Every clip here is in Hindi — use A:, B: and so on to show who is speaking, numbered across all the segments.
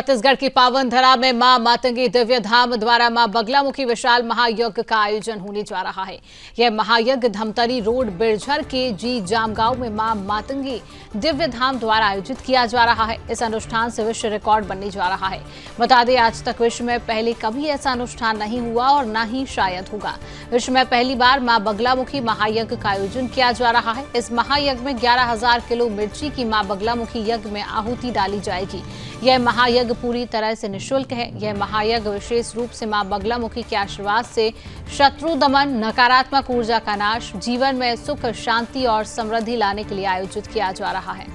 A: छत्तीसगढ़ की पावन धरा में मां मातंगी दिव्य धाम द्वारा मां बगलामुखी विशाल महायज्ञ का आयोजन होने जा रहा है। यह महायज्ञ धमतरी रोड बिरझर के जी जामगांव में मां मातंगी दिव्य धाम द्वारा आयोजित किया जा रहा है। इस अनुष्ठान से विश्व रिकॉर्ड बनने जा रहा है। बता दें, आज तक विश्व में पहले कभी ऐसा अनुष्ठान नहीं हुआ और न ही शायद होगा। विश्व में पहली बार मां बगलामुखी महायज्ञ का आयोजन किया जा रहा है। इस महायज्ञ में 11,000 किलो मिर्ची की मां बगलामुखी यज्ञ में आहुति डाली जाएगी। यह महायज्ञ पूरी तरह से निःशुल्क है। यह महायज्ञ विशेष रूप से मां बगलामुखी के आशीर्वाद से शत्रु दमन, नकारात्मक ऊर्जा का नाश, जीवन में सुख, शांति और समृद्धि लाने के लिए आयोजित किया जा रहा है।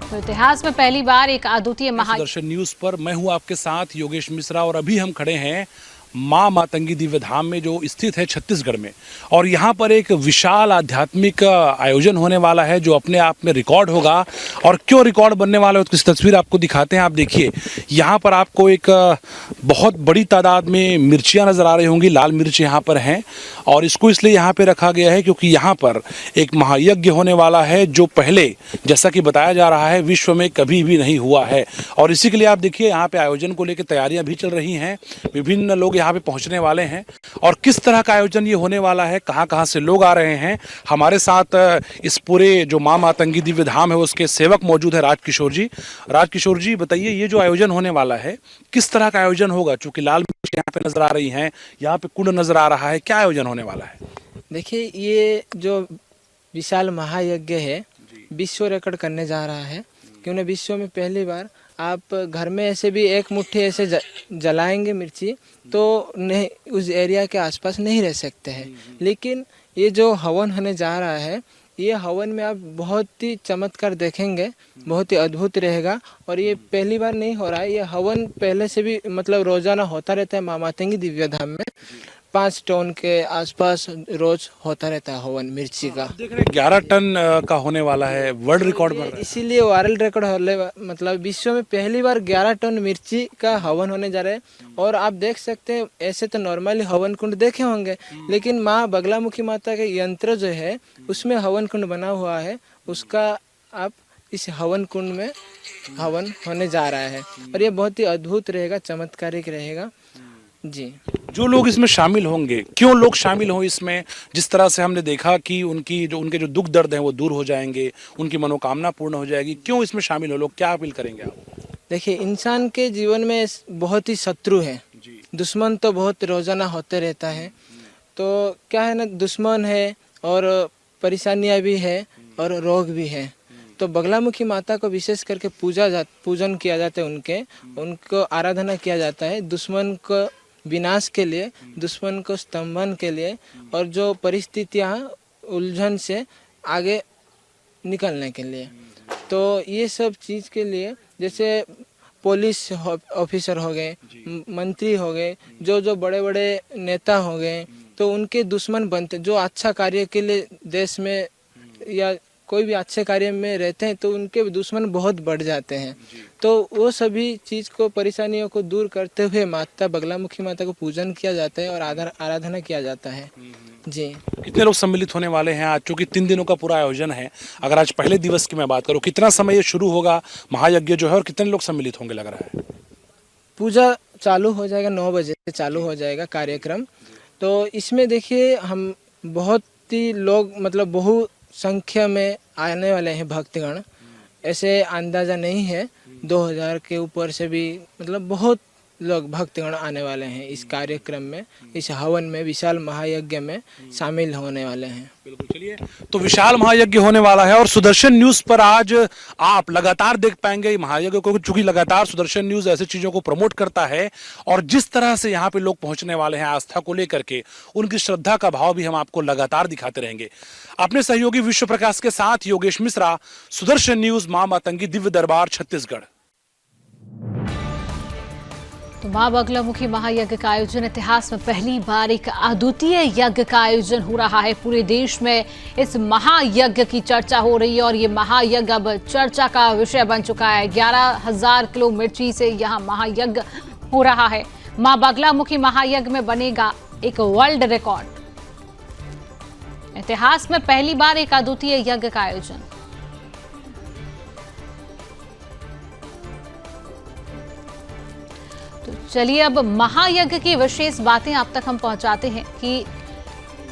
A: तो इतिहास में पहली बार एक अद्वितीय महायज्ञ।
B: सुदर्शन न्यूज पर मैं हूं आपके साथ योगेश मिश्रा और अभी हम खड़े हैं मां मातंगी दिव्य धाम में जो स्थित है छत्तीसगढ़ में। और यहाँ पर एक विशाल आध्यात्मिक आयोजन होने वाला है जो अपने आप में रिकॉर्ड होगा। और क्यों रिकॉर्ड बनने वाला है उसकी तस्वीर आपको दिखाते हैं। आप देखिए, यहाँ पर आपको एक बहुत बड़ी तादाद में मिर्चियाँ नज़र आ रही होंगी। लाल मिर्च यहाँ पर हैं और इसको इसलिए यहाँ पर रखा गया है क्योंकि यहाँ पर एक महायज्ञ होने वाला है जो पहले, जैसा कि बताया जा रहा है, विश्व में कभी भी नहीं हुआ है। और इसी के लिए आप देखिए, यहाँ पे आयोजन को लेकर तैयारियाँ भी चल रही हैं। विभिन्न लोग यहाँ पे पहुंचने वाले हैं और किस तरह का आयोजन ये होने वाला है, कहां से लोग आ रहे हैं। हमारे साथ इस पूरे जो मां मातंगी दिव्य धाम है उसके सेवक मौजूद है राजकिशोर जी। राजकिशोर जी, बताइए, ये जो आयोजन होने वाला है किस तरह का आयोजन होगा? चूंकि लाल मिर्च यहाँ पे नजर आ रही हैं, यहाँ पे कुंड नजर आ रहा है, क्या आयोजन होने वाला है?
C: देखिए, ये जो विशाल महायज्ञ है विश्व रिकॉर्ड करने जा रहा है। क्योंकि विश्व में पहली बार आप घर में ऐसे भी एक मुट्ठी ऐसे जलाएंगे मिर्ची तो नहीं, उस एरिया के आसपास नहीं रह सकते हैं। लेकिन ये जो हवन होने जा रहा है, ये हवन में आप बहुत ही चमत्कार देखेंगे, बहुत ही अद्भुत रहेगा। और ये पहली बार नहीं हो रहा है, ये हवन पहले से भी मतलब रोजाना होता रहता है मां मातंगी दिव्य धाम में। 5 टन के आसपास रोज होता रहता है हवन मिर्ची का।
B: देख रहे 11 टन का होने वाला है, वर्ल्ड रिकॉर्ड बन रहा है।
C: इसीलिए वर्ल्ड रिकॉर्ड होने मतलब विश्व में पहली बार 11 टन मिर्ची का हवन होने जा रहा है। और आप देख सकते हैं, ऐसे तो नॉर्मली हवन कुंड देखे होंगे, लेकिन माँ बगलामुखी माता के यंत्र जो है उसमें हवन कुंड बना हुआ है। उसका आप इस हवन कुंड में हवन होने जा रहा है और ये बहुत ही अद्भुत रहेगा, चमत्कारिक रहेगा जी।
B: जो लोग इसमें शामिल होंगे, क्यों लोग शामिल हों इसमें? जिस तरह से हमने देखा कि उनके जो दुख दर्द हैं वो दूर हो जाएंगे, उनकी मनोकामना पूर्ण हो जाएगी। क्यों इसमें शामिल हो लोग, क्या अपील करेंगे आप?
C: देखिए, इंसान के जीवन में बहुत ही शत्रु है, दुश्मन तो बहुत रोजाना होते रहता है। तो क्या है ना, दुश्मन है और परेशानियां भी है और रोग भी है। तो बगलामुखी माता को विशेष करके पूजन किया जाता है, उनको आराधना किया जाता है दुश्मन को विनाश के लिए, दुश्मन को स्तंभन के लिए और जो परिस्थितियां उलझन से आगे निकलने के लिए। तो ये सब चीज़ के लिए, जैसे पुलिस ऑफिसर हो गए, मंत्री हो गए, जो बड़े बड़े नेता हो गए, तो उनके दुश्मन बनते। जो अच्छा कार्य के लिए देश में या कोई भी अच्छे कार्य में रहते हैं तो उनके दुश्मन बहुत बढ़ जाते हैं। तो वो सभी चीज़ को, परेशानियों को दूर करते हुए माता बगलामुखी माता को पूजन किया जाता है और आराधना किया जाता है जी।
B: कितने लोग सम्मिलित होने वाले हैं आज, चूंकि 3 दिनों का पूरा आयोजन है? अगर आज पहले दिवस की मैं बात करूं, कितना समय ये शुरू होगा महायज्ञ जो है और कितने लोग सम्मिलित होंगे लग रहा है?
C: पूजा चालू हो जाएगा, 9 बजे से चालू हो जाएगा कार्यक्रम। तो इसमें देखिए, हम बहुत ही लोग मतलब बहुत संख्या में आने वाले हैं भक्तगण। ऐसे अंदाज़ा नहीं है, 2000 के ऊपर से भी मतलब बहुत लोग भक्तगण आने वाले हैं इस कार्यक्रम में, इस हवन में, विशाल महायज्ञ में शामिल होने वाले हैं।
B: बिल्कुल, चलिए, तो विशाल महायज्ञ होने वाला है और सुदर्शन न्यूज पर आज आप लगातार देख पाएंगे महायज्ञ को, चूंकि लगातार सुदर्शन न्यूज ऐसी चीजों को प्रमोट करता है। और जिस तरह से यहाँ पे लोग पहुंचने वाले हैं आस्था को लेकर के, उनकी श्रद्धा का भाव भी हम आपको लगातार दिखाते रहेंगे। अपने सहयोगी विश्व प्रकाश के साथ योगेश मिश्रा, सुदर्शन न्यूज, मां मातंगी दिव्य दरबार, छत्तीसगढ़।
A: तो मां बगलामुखी महायज्ञ का आयोजन इतिहास में पहली बार एक अद्वितीय यज्ञ का आयोजन हो रहा है। पूरे देश में इस महायज्ञ की चर्चा हो रही है और ये महायज्ञ अब चर्चा का विषय बन चुका है। 11,000 किलो मिर्ची से यहाँ महायज्ञ हो रहा है। मां बगलामुखी महायज्ञ में बनेगा एक वर्ल्ड रिकॉर्ड। इतिहास में पहली बार एक अद्वितीय यज्ञ का आयोजन। तो चलिए अब महायज्ञ की विशेष बातें आप तक हम पहुंचाते हैं कि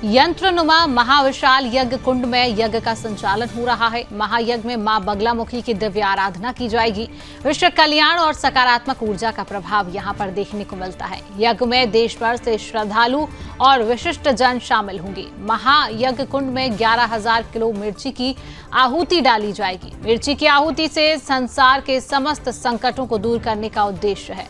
A: यंत्रनुमा महाविशाल यज्ञ कुंड में यज्ञ का संचालन हो रहा है। महायज्ञ में मां बगलामुखी की दिव्य आराधना की जाएगी। विश्व कल्याण और सकारात्मक ऊर्जा का प्रभाव यहां पर देखने को मिलता है। यज्ञ में देश भर से श्रद्धालु और विशिष्ट जन शामिल होंगे। महायज्ञ कुंड में 11,000 किलो मिर्ची की आहुति डाली जाएगी। मिर्ची की आहुति से संसार के समस्त संकटों को दूर करने का उद्देश्य है।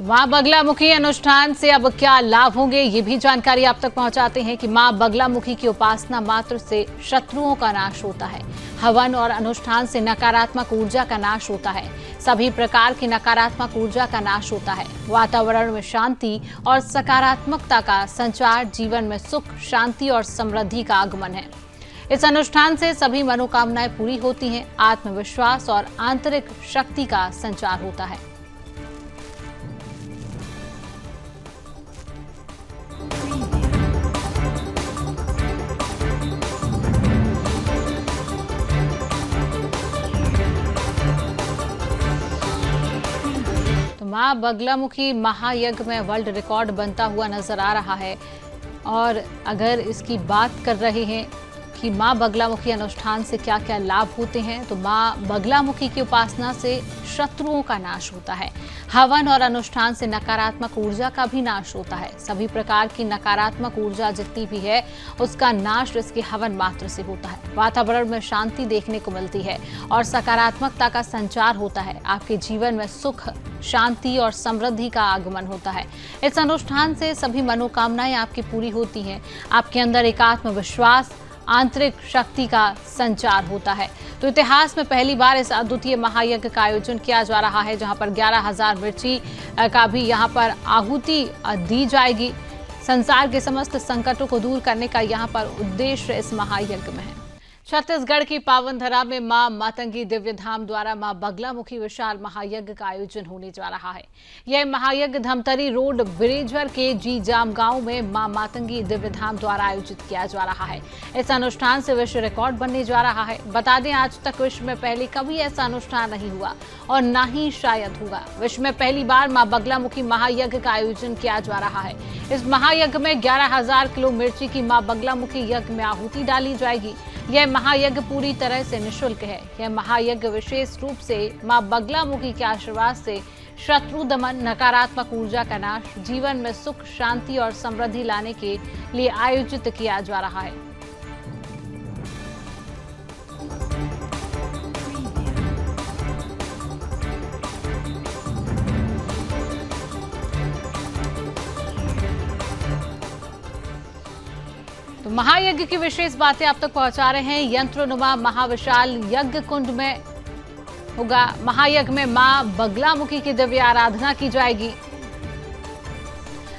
A: मां बगलामुखी अनुष्ठान से अब क्या लाभ होंगे, ये भी जानकारी आप तक पहुंचाते हैं कि मां बगलामुखी की उपासना मात्र से शत्रुओं का नाश होता है। हवन और अनुष्ठान से नकारात्मक ऊर्जा का नाश होता है। सभी प्रकार की नकारात्मक ऊर्जा का नाश होता है। वातावरण में शांति और सकारात्मकता का संचार, जीवन में सुख, शांति और समृद्धि का आगमन है। इस अनुष्ठान से सभी मनोकामनाएं पूरी होती हैं। आत्मविश्वास और आंतरिक शक्ति का संचार होता है। मां बगलामुखी महायज्ञ में वर्ल्ड रिकॉर्ड बनता हुआ नजर आ रहा है। और अगर इसकी बात कर रहे हैं कि मां बगलामुखी अनुष्ठान से क्या क्या लाभ होते हैं, तो मां बगलामुखी की उपासना से शत्रुओं का नाश होता है। हवन और अनुष्ठान से नकारात्मक ऊर्जा का भी नाश होता है। सभी प्रकार की नकारात्मक ऊर्जा जितनी भी है उसका नाश इसके हवन मात्र से होता है। वातावरण में शांति देखने को मिलती है और सकारात्मकता का संचार होता है। आपके जीवन में सुख, शांति और समृद्धि का आगमन होता है। इस अनुष्ठान से सभी मनोकामनाएं आपकी पूरी होती हैं। आपके अंदर एक आत्मविश्वास, आंतरिक शक्ति का संचार होता है। तो इतिहास में पहली बार इस अद्वितीय महायज्ञ का आयोजन किया जा रहा है, जहां पर 11,000 मिर्ची का भी यहां पर आहुति दी जाएगी। संसार के समस्त संकटों को दूर करने का यहां पर उद्देश्य इस महायज्ञ में है। छत्तीसगढ़ की पावन धरा में मां मातंगी दिव्य धाम द्वारा मां बगलामुखी विशाल महायज्ञ का आयोजन होने जा रहा है। यह महायज्ञ धमतरी रोड बिरेझर के जी जाम गांव में मां मातंगी दिव्य धाम द्वारा आयोजित किया जा रहा है। इस अनुष्ठान से विश्व रिकॉर्ड बनने जा रहा है। बता दें, आज तक विश्व में पहले कभी ऐसा अनुष्ठान नहीं हुआ और न ही शायद होगा। विश्व में पहली बार मां बगलामुखी महायज्ञ का आयोजन किया जा रहा है। इस महायज्ञ में 11,000 किलो मिर्ची की मां बगलामुखी यज्ञ में आहुति डाली जाएगी। यह महायज्ञ पूरी तरह से निःशुल्क है। यह महायज्ञ विशेष रूप से मां बगलामुखी के आशीर्वाद से शत्रु दमन, नकारात्मक ऊर्जा का नाश, जीवन में सुख, शांति और समृद्धि लाने के लिए आयोजित किया जा रहा है। तो महायज्ञ की विशेष बातें आप तक पहुंचा रहे हैं। यंत्रनुमा महाविशाल यज्ञ कुंड में होगा। महायज्ञ में मां बगलामुखी की दिव्य आराधना की जाएगी।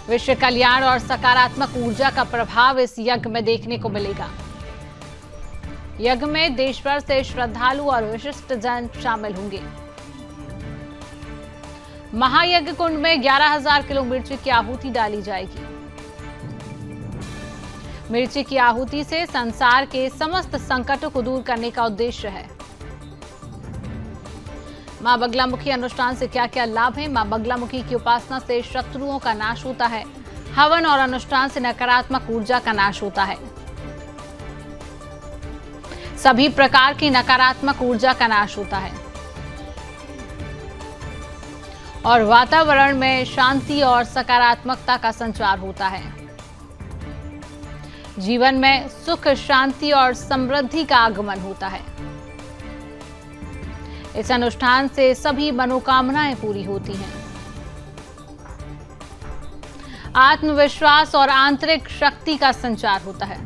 A: विश्व कल्याण और सकारात्मक ऊर्जा का प्रभाव इस यज्ञ में देखने को मिलेगा। यज्ञ में देश भर से श्रद्धालु और विशिष्ट जन शामिल होंगे। महायज्ञ कुंड में 11,000 किलो मिर्ची की आहुति डाली जाएगी। मिर्ची की आहुति से संसार के समस्त संकटों को दूर करने का उद्देश्य है। मां बगलामुखी अनुष्ठान से क्या क्या लाभ है? मां बगलामुखी की उपासना से शत्रुओं का नाश होता है। हवन और अनुष्ठान से नकारात्मक ऊर्जा का नाश होता है। सभी प्रकार की नकारात्मक ऊर्जा का नाश होता है और वातावरण में शांति और सकारात्मकता का संचार होता है। जीवन में सुख, शांति और समृद्धि का आगमन होता है। इस अनुष्ठान से सभी मनोकामनाएं पूरी होती हैं। आत्मविश्वास और आंतरिक शक्ति का संचार होता है।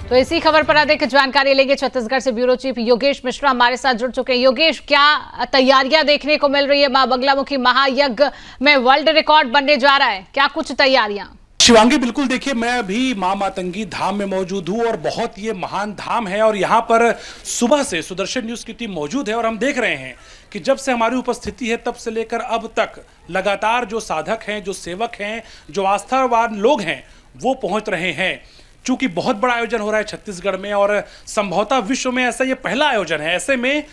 A: तो इसी खबर पर अधिक जानकारी लेंगे। छत्तीसगढ़ से ब्यूरो चीफ योगेश मिश्रा हमारे साथ जुड़ चुके हैं। योगेश, क्या तैयारियां देखने को मिल रही है? मां बगलामुखी महायज्ञ में वर्ल्ड रिकॉर्ड बनने जा रहा है, क्या कुछ तैयारियां?
B: शिवांगी, बिल्कुल देखिए, मैं अभी मां मातंगी धाम में मौजूद हूं और बहुत ये महान धाम है और यहाँ पर सुबह से सुदर्शन न्यूज की टीम मौजूद है और हम देख रहे हैं कि जब से हमारी उपस्थिति है तब से लेकर अब तक लगातार जो साधक हैं, जो सेवक हैं, जो आस्थावान लोग हैं, वो पहुंच रहे हैं। चूंकि बहुत बड़ा आयोजन हो रहा है छत्तीसगढ़ में और संभवतः विश्व में ऐसा ये पहला आयोजन है, ऐसे में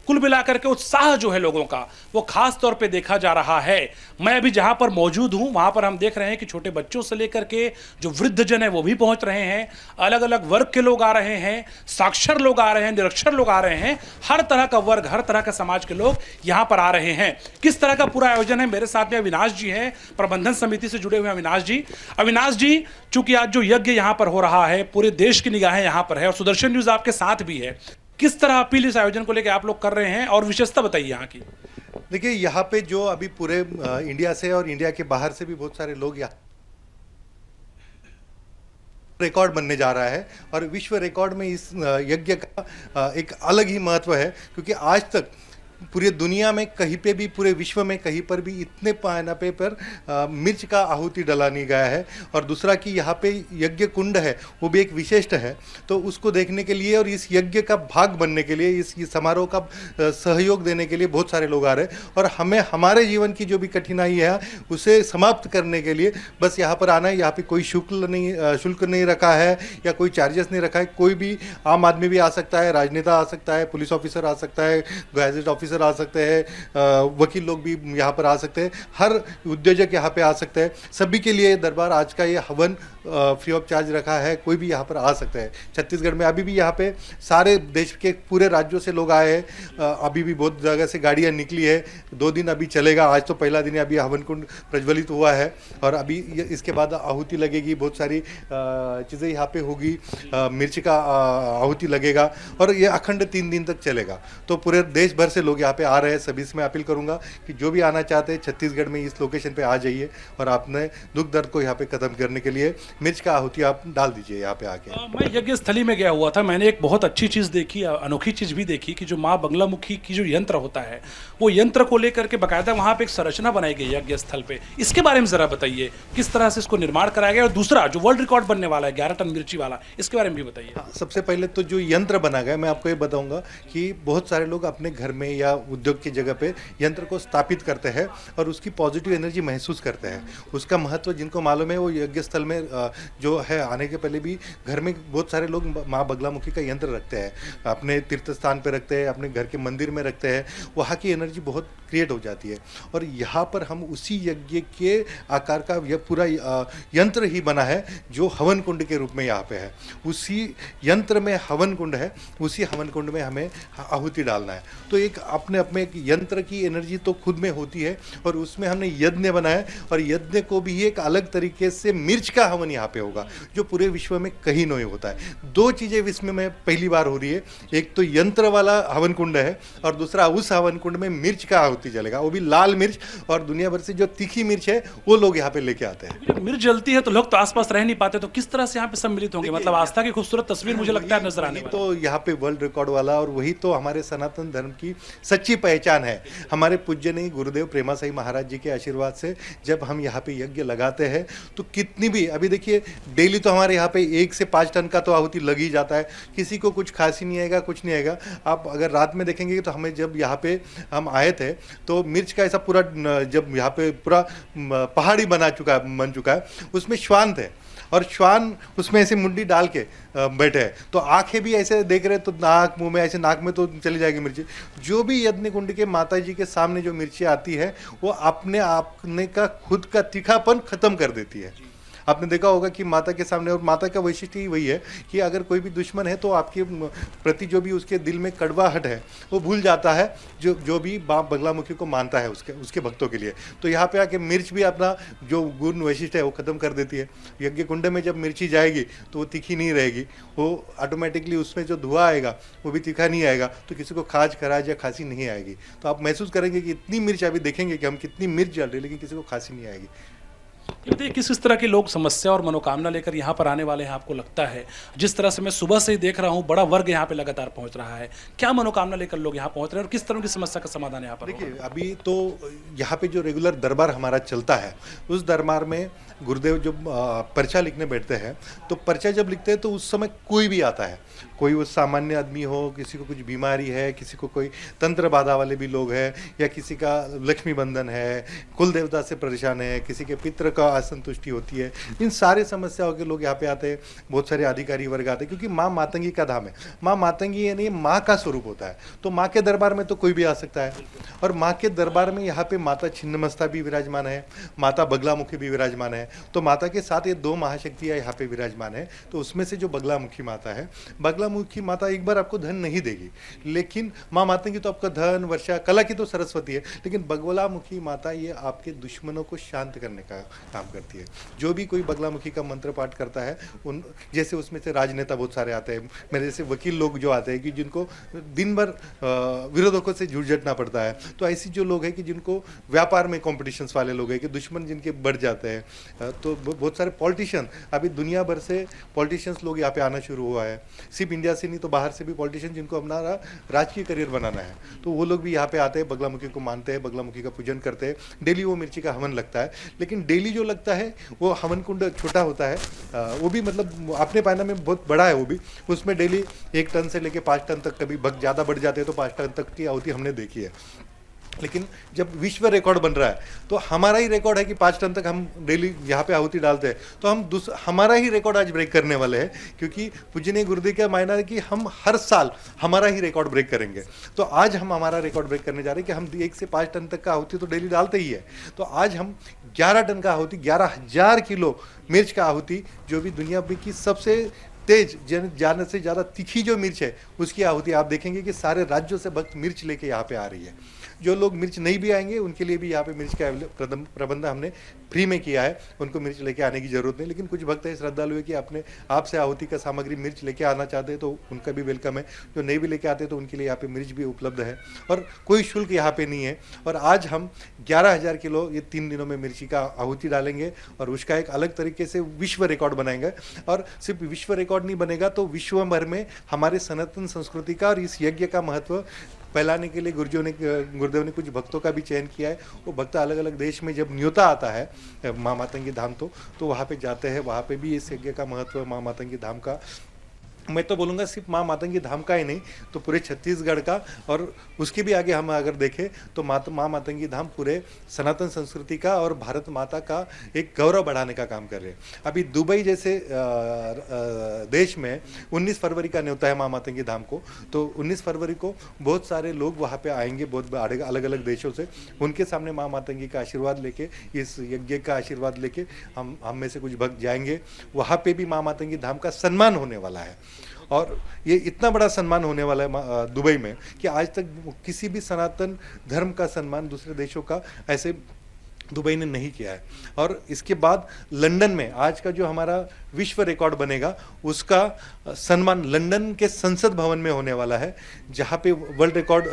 B: कुल मिलाकर के उत्साह जो है लोगों का वो खास तौर पे देखा जा रहा है। मैं अभी जहां पर मौजूद हूं वहां पर हम देख रहे हैं कि छोटे बच्चों से लेकर के जो वृद्धजन है वो भी पहुंच रहे हैं, अलग अलग वर्ग के लोग आ रहे हैं, साक्षर लोग आ रहे हैं, निरक्षर लोग आ रहे हैं, हर तरह का वर्ग, हर तरह का समाज के लोग यहां पर आ रहे हैं। किस तरह का पूरा आयोजन है, मेरे साथ में अविनाश जी हैं, प्रबंधन समिति से जुड़े हुए अविनाश जी, चूंकि आज जो यज्ञ यहां पर हो रहा है पूरे देश की निगाहें यहां पर है और सुदर्शन न्यूज आपके साथ भी है, किस तरह अपील इस आयोजन को लेकर आप लोग कर रहे हैं और विशेषता बताइए यहाँ की।
D: देखिए, यहाँ पे जो अभी पूरे इंडिया से और इंडिया के बाहर से भी बहुत सारे लोग यहाँ रिकॉर्ड बनने जा रहा है और विश्व रिकॉर्ड में इस यज्ञ का एक अलग ही महत्व है, क्योंकि आज तक पूरी दुनिया में कहीं पे भी, पूरे विश्व में कहीं पर भी इतने पैमाने पर मिर्च का आहुति डला नहीं गया है। और दूसरा कि यहाँ पे यज्ञ कुंड है वो भी एक विशिष्ट है, तो उसको देखने के लिए और इस यज्ञ का भाग बनने के लिए, इस समारोह का सहयोग देने के लिए बहुत सारे लोग आ रहे हैं। और हमें हमारे जीवन की जो भी कठिनाई है उसे समाप्त करने के लिए बस यहाँ पर आना है। यहाँ पे कोई शुल्क नहीं रखा है या कोई चार्जेस नहीं रखा है। कोई भी आम आदमी भी आ सकता है, राजनेता आ सकता है, पुलिस ऑफिसर आ सकता है, गैजेट ऑफिसर आ सकते हैं, वकील लोग भी यहाँ पर आ सकते हैं, हर उद्योजक यहाँ पे आ सकते हैं। सभी के लिए दरबार आज का ये हवन फ्री ऑफ चार्ज रखा है, कोई भी यहाँ पर आ सकता है। छत्तीसगढ़ में अभी भी यहाँ पे सारे देश के पूरे राज्यों से लोग आए हैं। अभी भी बहुत जगह से गाड़ियाँ निकली है, 2 दिन अभी चलेगा। आज तो पहला दिन है, अभी हवन कुंड प्रज्वलित हुआ है और अभी इसके बाद आहुति लगेगी, बहुत सारी चीज़ें यहाँ पे होगी, मिर्च का आहुति लगेगा और ये अखंड 3 दिन तक चलेगा। तो पूरे देश भर से लोग यहाँ पे आ रहे हैं। सभी से मैं अपील करूंगा कि जो भी आना चाहते हैं छत्तीसगढ़ में इस लोकेशन पे आ जाइए और आपने दुख दर्द को यहाँ पे खत्म करने के लिए मिर्च का आहुति आप डाल दीजिए यहाँ पे आके।
B: मैं यज्ञ स्थली में गया हुआ था, मैंने एक बहुत अच्छी चीज़ देखी, अनोखी चीज़ भी देखी कि जो माँ बगलामुखी की जो यंत्र होता है वो यंत्र को लेकर के बाकायदा वहाँ पे एक संरचना बनाई गई यज्ञ स्थल पे। इसके बारे में ज़रा बताइए किस तरह से इसको निर्माण कराया गया और दूसरा जो वर्ल्ड रिकॉर्ड बनने वाला है 11 टन मिर्ची वाला, इसके बारे में भी बताइए।
D: सबसे पहले तो जो यंत्र बना गया, मैं आपको ये बताऊंगा कि बहुत सारे लोग अपने घर में या उद्योग की जगह पे यंत्र को स्थापित करते हैं और उसकी पॉजिटिव एनर्जी महसूस करते हैं। उसका महत्व जिनको मालूम है वो यज्ञ स्थल में जो है आने के पहले भी घर में बहुत सारे लोग माँ बगलामुखी का यंत्र रखते हैं, अपने तीर्थ स्थान पे रखते हैं, अपने घर के मंदिर में रखते हैं। वहाँ की एनर्जी बहुत क्रिएट हो जाती है और यहाँ पर हम उसी यज्ञ के आकार का यह पूरा यंत्र ही बना है जो हवन कुंड के रूप में यहाँ पे है। उसी यंत्र में हवन कुंड है, उसी हवन कुंड में हमें आहुति डालना है। तो एक अपने अपने एक यंत्र की एनर्जी तो खुद में होती है और उसमें हमने यज्ञ बनाया और यज्ञ को भी एक अलग तरीके से मिर्च का हवन यहाँ पे होगा जो पूरे विश्व में कहीं नहीं होता है। 2 चीज़ें विश्व में पहली बार हो रही है, एक तो यंत्र वाला हवन कुंड है और दूसरा उस हवन कुंड में मिर्च का आहुति जलेगा, वो भी लाल मिर्च। और दुनिया भर से जो तीखी मिर्च है वो लोग यहाँ पे लेके आते हैं।
B: मिर्च जलती है तो लोग तो आसपास रह नहीं पाते, तो किस तरह से यहाँ पे सम्मिलित होंगे? मतलब आस्था की खूबसूरत तस्वीर मुझे लगता है नजर आने वाली।
D: तो यहाँ पे वर्ल्ड रिकॉर्ड वाला और वही तो हमारे सनातन धर्म की सच्ची पहचान है। हमारे पूज्यनीय गुरुदेव प्रेमासाई महाराज जी के आशीर्वाद से जब हम यहाँ पे यज्ञ लगाते हैं तो कितनी भी, अभी देखिए डेली तो हमारे यहाँ पे 1 से 5 टन का तो आहुति लग ही जाता है। किसी को कुछ खांसी नहीं आएगा, कुछ नहीं आएगा। आप अगर रात में देखेंगे तो हमें जब यहाँ पे हम आए थे तो मिर्च का ऐसा पूरा, जब यहाँ पे पूरा पहाड़ी बन चुका है, उसमें श्वान थे और श्वान उसमें ऐसे मुंडी डाल के बैठे हैं। तो आंखें भी ऐसे देख रहे हैं तो नाक मुंह में ऐसे, नाक में तो चली जाएगी मिर्ची। जो भी यज्ञ कुंड के माता जी के सामने जो मिर्ची आती है वो अपने आपने का खुद का तीखापन खत्म कर देती है। आपने देखा होगा कि माता के सामने, और माता का वैशिष्ट्य ही वही है कि अगर कोई भी दुश्मन है तो आपके प्रति जो भी उसके दिल में कड़वाहट है वो भूल जाता है, जो भी बाप बगलामुखी को मानता है उसके भक्तों के लिए। तो यहाँ पे आके मिर्च भी अपना जो गुण वैशिष्ट्य है वो खत्म कर देती है। यज्ञ कुंड में जब मिर्ची जाएगी तो वो तीखी नहीं रहेगी, वो ऑटोमेटिकली उसमें जो धुआं आएगा वो भी तीखा नहीं आएगा, तो किसी को खाज खराज या खांसी नहीं आएगी। तो आप महसूस करेंगे कि इतनी मिर्च, अभी देखेंगे कि हम कितनी मिर्च जल रही है लेकिन किसी को खांसी नहीं आएगी।
B: ये बताइए किस तरह के लोग समस्या और मनोकामना लेकर यहाँ पर आने वाले हैं आपको लगता है? जिस तरह से मैं सुबह से ही देख रहा हूँ बड़ा वर्ग यहाँ पे लगातार पहुँच रहा है, क्या मनोकामना लेकर लोग यहाँ पहुँच रहे हैं और किस तरह की समस्या का समाधान यहाँ पर होगा?
D: देखिए अभी तो यहाँ पे जो रेगुलर दरबार हमारा चलता है, उस दरबार में गुरुदेव जब पर्चा लिखने बैठते हैं तो पर्चा जब लिखते हैं तो उस समय कोई भी आता है, कोई वो सामान्य आदमी हो, किसी को कुछ बीमारी है, किसी को कोई तंत्र बाधा वाले भी लोग हैं, या किसी का लक्ष्मी बंधन है, कुल देवता से परेशान है, किसी के पितृ का असंतुष्टि होती है, इन सारे समस्याओं के लोग यहाँ पे आते हैं। बहुत सारे अधिकारी वर्ग आते हैं क्योंकि माँ मातंगी का धाम है। माँ मातंगी यानी माँ का स्वरूप होता है, तो माँ के दरबार में तो कोई भी आ सकता है। और माँ के दरबार में यहाँ पे माता छिन्नमस्ता भी विराजमान है, माता बगलामुखी भी विराजमान है। तो माता के साथ ये दो महाशक्तियाँ यहाँ पे विराजमान है। तो उसमें से जो बगलामुखी माता है, बगलामुखी माता एक बार आपको धन नहीं देगी, लेकिन माँ मातंगी तो आपका धन, वर्षा, कला की तो सरस्वती है, लेकिन बगलामुखी माता ये आपके दुश्मनों को शांत करने का काम करती है। जो भी कोई बगलामुखी का मंत्र पाठ करता है, उन जैसे उसमें से राजनेता बहुत सारे आते हैं, मेरे जैसे वकील लोग जो आते हैं कि जिनको दिन भर विरोधकों से झुंझटना पड़ता है, तो ऐसी जो लोग हैं कि जिनको व्यापार में कॉम्पिटिशन्स वाले लोग हैं कि दुश्मन जिनके बढ़ जाते हैं, तो बहुत सारे पॉलिटिशियन, अभी दुनिया भर से पॉलिटिशियंस लोग यहाँ पे आना शुरू हुआ है। सिर्फ इंडिया से नहीं तो बाहर से भी पॉलिटिशियन जिनको अपना राजकीय करियर बनाना है, तो वो लोग भी यहाँ पे आते हैं, बगलामुखी को मानते हैं, बगलामुखी का पूजन करते हैं। डेली वो मिर्ची का हवन लगता है, लेकिन डेली जो लगता है वो हवन कुंड छोटा होता है, वो भी मतलब अपने पायना में बहुत बड़ा है वो भी, उसमें डेली 1 टन से लेके 5 टन तक, कभी भक्त ज़्यादा बढ़ जाते हैं तो 5 टन तक की आहुति हमने देखी है। लेकिन जब विश्व रिकॉर्ड बन रहा है तो हमारा ही रिकॉर्ड है कि 5 टन तक हम डेली यहाँ पे आहुति डालते हैं, तो हम हमारा ही रिकॉर्ड आज ब्रेक करने वाले हैं, क्योंकि पूजनीय गुरुदेव का मायना है कि हम हर साल हमारा ही रिकॉर्ड ब्रेक करेंगे। तो आज हम हमारा रिकॉर्ड ब्रेक करने जा रहे हैं कि हम 1 से 5 टन तक का आहुति तो डेली डालते ही है, तो आज हम 11 टन का आहुति, 11,000 किलो मिर्च का आहुति, जो भी दुनिया में की सबसे तेज ज़्यादा से ज़्यादा तीखी जो मिर्च है उसकी आहुति आप देखेंगे कि सारे राज्यों से भक्त मिर्च लेके यहाँ पे आ रही है। जो लोग मिर्च नहीं भी आएंगे उनके लिए भी यहाँ पे मिर्च का प्रबंध हमने फ्री में किया है, उनको मिर्च लेके आने की जरूरत नहीं। लेकिन कुछ भक्त है श्रद्धालु है कि अपने आप से आहुति का सामग्री मिर्च लेके आना चाहते हैं तो उनका भी वेलकम है। जो नहीं भी लेके आते तो उनके लिए यहाँ पे मिर्च भी उपलब्ध है और कोई शुल्क यहाँ पे नहीं है। और आज हम 11,000 किलो ये 3 दिनों में मिर्ची का आहुति डालेंगे और उसका एक अलग तरीके से विश्व रिकॉर्ड बनाएंगे। और सिर्फ विश्व रिकॉर्ड नहीं बनेगा तो विश्व भर में हमारे सनातन संस्कृति का और इस यज्ञ का महत्व फैलाने के लिए गुरुदेव ने कुछ भक्तों का भी चयन किया है। वो भक्त अलग अलग देश में जब न्योता आता है माँ मातंगी धाम तो वहाँ पे जाते हैं, वहाँ पे भी इस यज्ञ का महत्व माँ मातंगी धाम का, मैं तो बोलूँगा सिर्फ माँ मातंगी धाम का ही नहीं तो पूरे छत्तीसगढ़ का, और उसके भी आगे हम अगर देखें तो माँ मातंगी धाम पूरे सनातन संस्कृति का और भारत माता का एक गौरव बढ़ाने का काम कर रहे हैं। अभी दुबई जैसे देश में 19 फरवरी का न्योता है माँ मातंगी धाम को, तो 19 फरवरी को बहुत सारे लोग वहाँ पे आएंगे बहुत अलग अलग देशों से, उनके सामने माँ मातंगी का आशीर्वाद लेके, इस यज्ञ का आशीर्वाद लेके हम में से कुछ भक्त जाएंगे। वहाँ पे भी माँ मातंगी धाम का सम्मान होने वाला है और ये इतना बड़ा सम्मान होने वाला है दुबई में कि आज तक किसी भी सनातन धर्म का सम्मान दूसरे देशों का ऐसे दुबई ने नहीं किया है। और इसके बाद लंदन में आज का जो हमारा विश्व रिकॉर्ड बनेगा उसका सम्मान लंदन के संसद भवन में होने वाला है, जहाँ पे वर्ल्ड रिकॉर्ड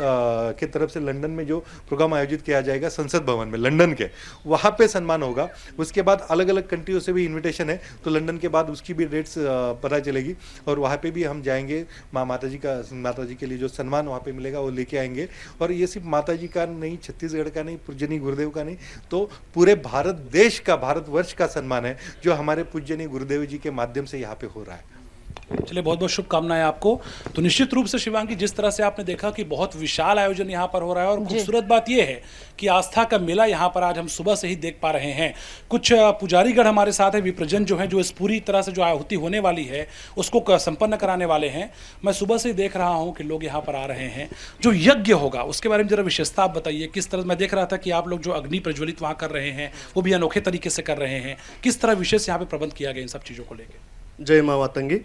D: के तरफ से लंदन में जो प्रोग्राम आयोजित किया जाएगा संसद भवन में लंदन के, वहाँ पे सम्मान होगा। उसके बाद अलग अलग कंट्रियों से भी इन्विटेशन है, तो लंदन के बाद उसकी भी डेट्स पता चलेगी और वहाँ पे भी हम जाएंगे। माता जी के लिए जो सम्मान वहाँ पे मिलेगा वो लेके आएंगे। और ये सिर्फ माता जी का नहीं, छत्तीसगढ़ का नहीं, पूजनीय गुरुदेव का नहीं, तो पूरे भारत देश का, भारतवर्ष का सम्मान है जो हमारे पूजनीय गुरुदेव जी के माध्यम से यहाँ पे हो रहा है।
B: चलिए बहुत बहुत शुभकामनाएं आपको। तो निश्चित रूप से शिवांगी, जिस तरह से आपने देखा कि बहुत विशाल आयोजन यहाँ पर हो रहा है और खूबसूरत बात यह है कि आस्था का मेला यहाँ पर आज हम सुबह से ही देख पा रहे हैं। कुछ पुजारीगण हमारे साथ है, विप्रजन जो है, जो इस पूरी तरह से जो आहुति होने वाली है उसको संपन्न कराने वाले हैं। मैं सुबह से ही देख रहा हूँ कि लोग यहाँ पर आ रहे हैं। जो यज्ञ होगा उसके बारे में जरा विशेषता आप बताइए। किस तरह, मैं देख रहा था कि आप लोग जो अग्नि प्रज्वलित वहाँ कर रहे हैं वो भी अनोखे तरीके से कर रहे हैं, किस तरह विशेष यहाँ पे प्रबंध किया गया इन सब चीज़ों को लेकर?
E: जय माँ मातंगी।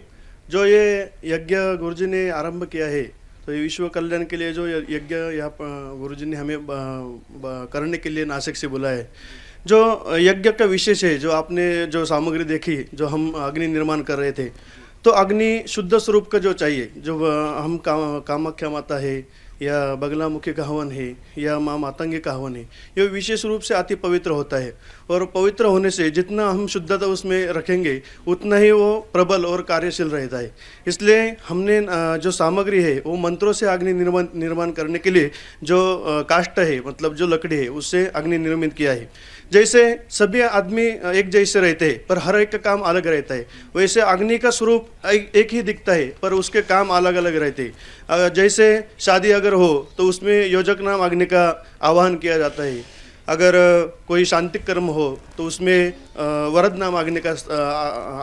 E: जो ये यज्ञ गुरुजी ने आरंभ किया है, तो ये विश्व कल्याण के लिए जो यज्ञ यहाँ गुरुजी ने हमें करने के लिए नासिक से बुलाया है। जो यज्ञ का विशेष है, जो आपने जो सामग्री देखी, जो हम अग्नि निर्माण कर रहे थे, तो अग्नि शुद्ध स्वरूप का जो चाहिए, जो हम कामाख्या माता है या बगलामुखी का हवन है या माँ मातंगी का हवन है, ये विशेष रूप से अति पवित्र होता है। और पवित्र होने से जितना हम शुद्धता उसमें रखेंगे उतना ही वो प्रबल और कार्यशील रहता है। इसलिए हमने जो सामग्री है वो मंत्रों से अग्नि निर्माण करने के लिए जो काष्ठ है, मतलब जो लकड़ी है, उससे अग्नि निर्मित किया है। जैसे सभी आदमी एक जैसे रहते हैं पर हर एक का काम अलग रहता है, वैसे अग्नि का स्वरूप एक ही दिखता है पर उसके काम अलग अलग रहते हैं। जैसे शादी अगर हो तो उसमें योजक नाम अग्नि का आवाहन किया जाता है। अगर कोई शांतिक कर्म हो तो उसमें वरद नाम अग्नि का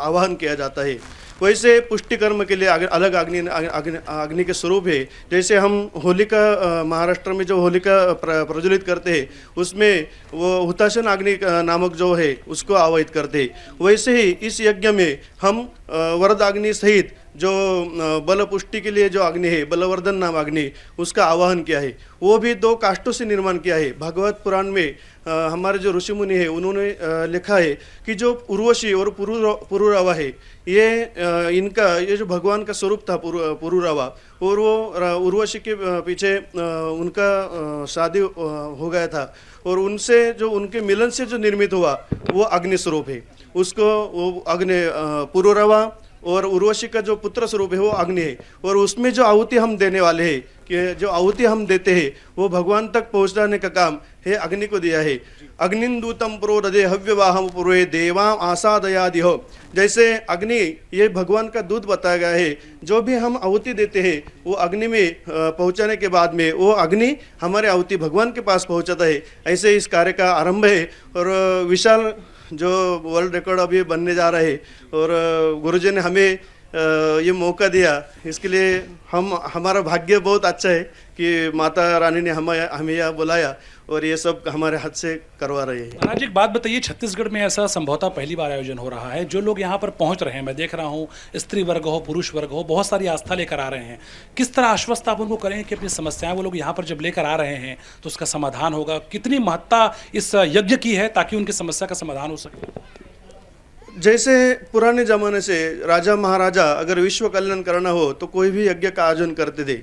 E: आवाहन किया जाता है। वैसे पुष्टि कर्म के लिए अलग अग्नि के स्वरूप है। जैसे हम होलिका, महाराष्ट्र में जो होलिका प्रज्वलित करते हैं उसमें वो हुताशन अग्नि नामक जो है उसको आवाहित करते हैं। वैसे ही इस यज्ञ में हम वरद अग्नि सहित जो बल पुष्टि के लिए जो अग्नि है, बलवर्धन नाम अग्नि, उसका आवाहन किया है। वो भी 2 काष्ठों से निर्माण किया है। भागवत पुराण में हमारे जो ऋषि मुनि है उन्होंने लिखा है कि जो उर्वशी और पुरुरवा है, ये जो भगवान का स्वरूप था पुरुरवा, और वो उर्वशी के पीछे उनका शादी हो गया था और उनसे जो उनके मिलन से जो निर्मित हुआ वो अग्नि स्वरूप है। उसको वो अग्नि पुरुरवा और उर्वशी का जो पुत्र स्वरूप है वो अग्नि है। और उसमें जो आहुति हम देने वाले हैं, कि जो आहुति हम देते हैं वो भगवान तक पहुंचाने का काम है अग्नि को दिया है। अग्निन्दूतम प्रोदधे हव्यवाहम पुरोहे देवाम आसादयादि हो। जैसे अग्नि ये भगवान का दूध बताया गया है। जो भी हम आहुति देते हैं वो अग्नि में पहुंचाने के बाद में वो अग्नि हमारे आहुति भगवान के पास पहुंचाता है। ऐसे इस कार्य का आरंभ है और विशाल जो वर्ल्ड रिकॉर्ड अभी बनने जा रहा है और गुरुजी ने हमें ये मौका दिया, इसके लिए हमारा भाग्य बहुत अच्छा है कि माता रानी ने हमें यहाँ बुलाया और ये सब हमारे हाथ से करवा रहे हैं।
B: महाराज एक बात बताइए, छत्तीसगढ़ में ऐसा संभवतः पहली बार आयोजन हो रहा है। जो लोग यहाँ पर पहुँच रहे हैं, मैं देख रहा हूँ स्त्री वर्ग हो, पुरुष वर्ग हो, बहुत सारी आस्था लेकर आ रहे हैं। किस तरह आश्वस्त आप उनको करें कि अपनी समस्याएं वो लोग यहाँ पर जब लेकर आ रहे हैं तो उसका समाधान होगा? कितनी महत्ता इस यज्ञ की है ताकि उनकी समस्या का समाधान हो सके?
E: जैसे पुराने ज़माने से राजा महाराजा अगर विश्व कल्याण करना हो तो कोई भी यज्ञ का आयोजन करते थे।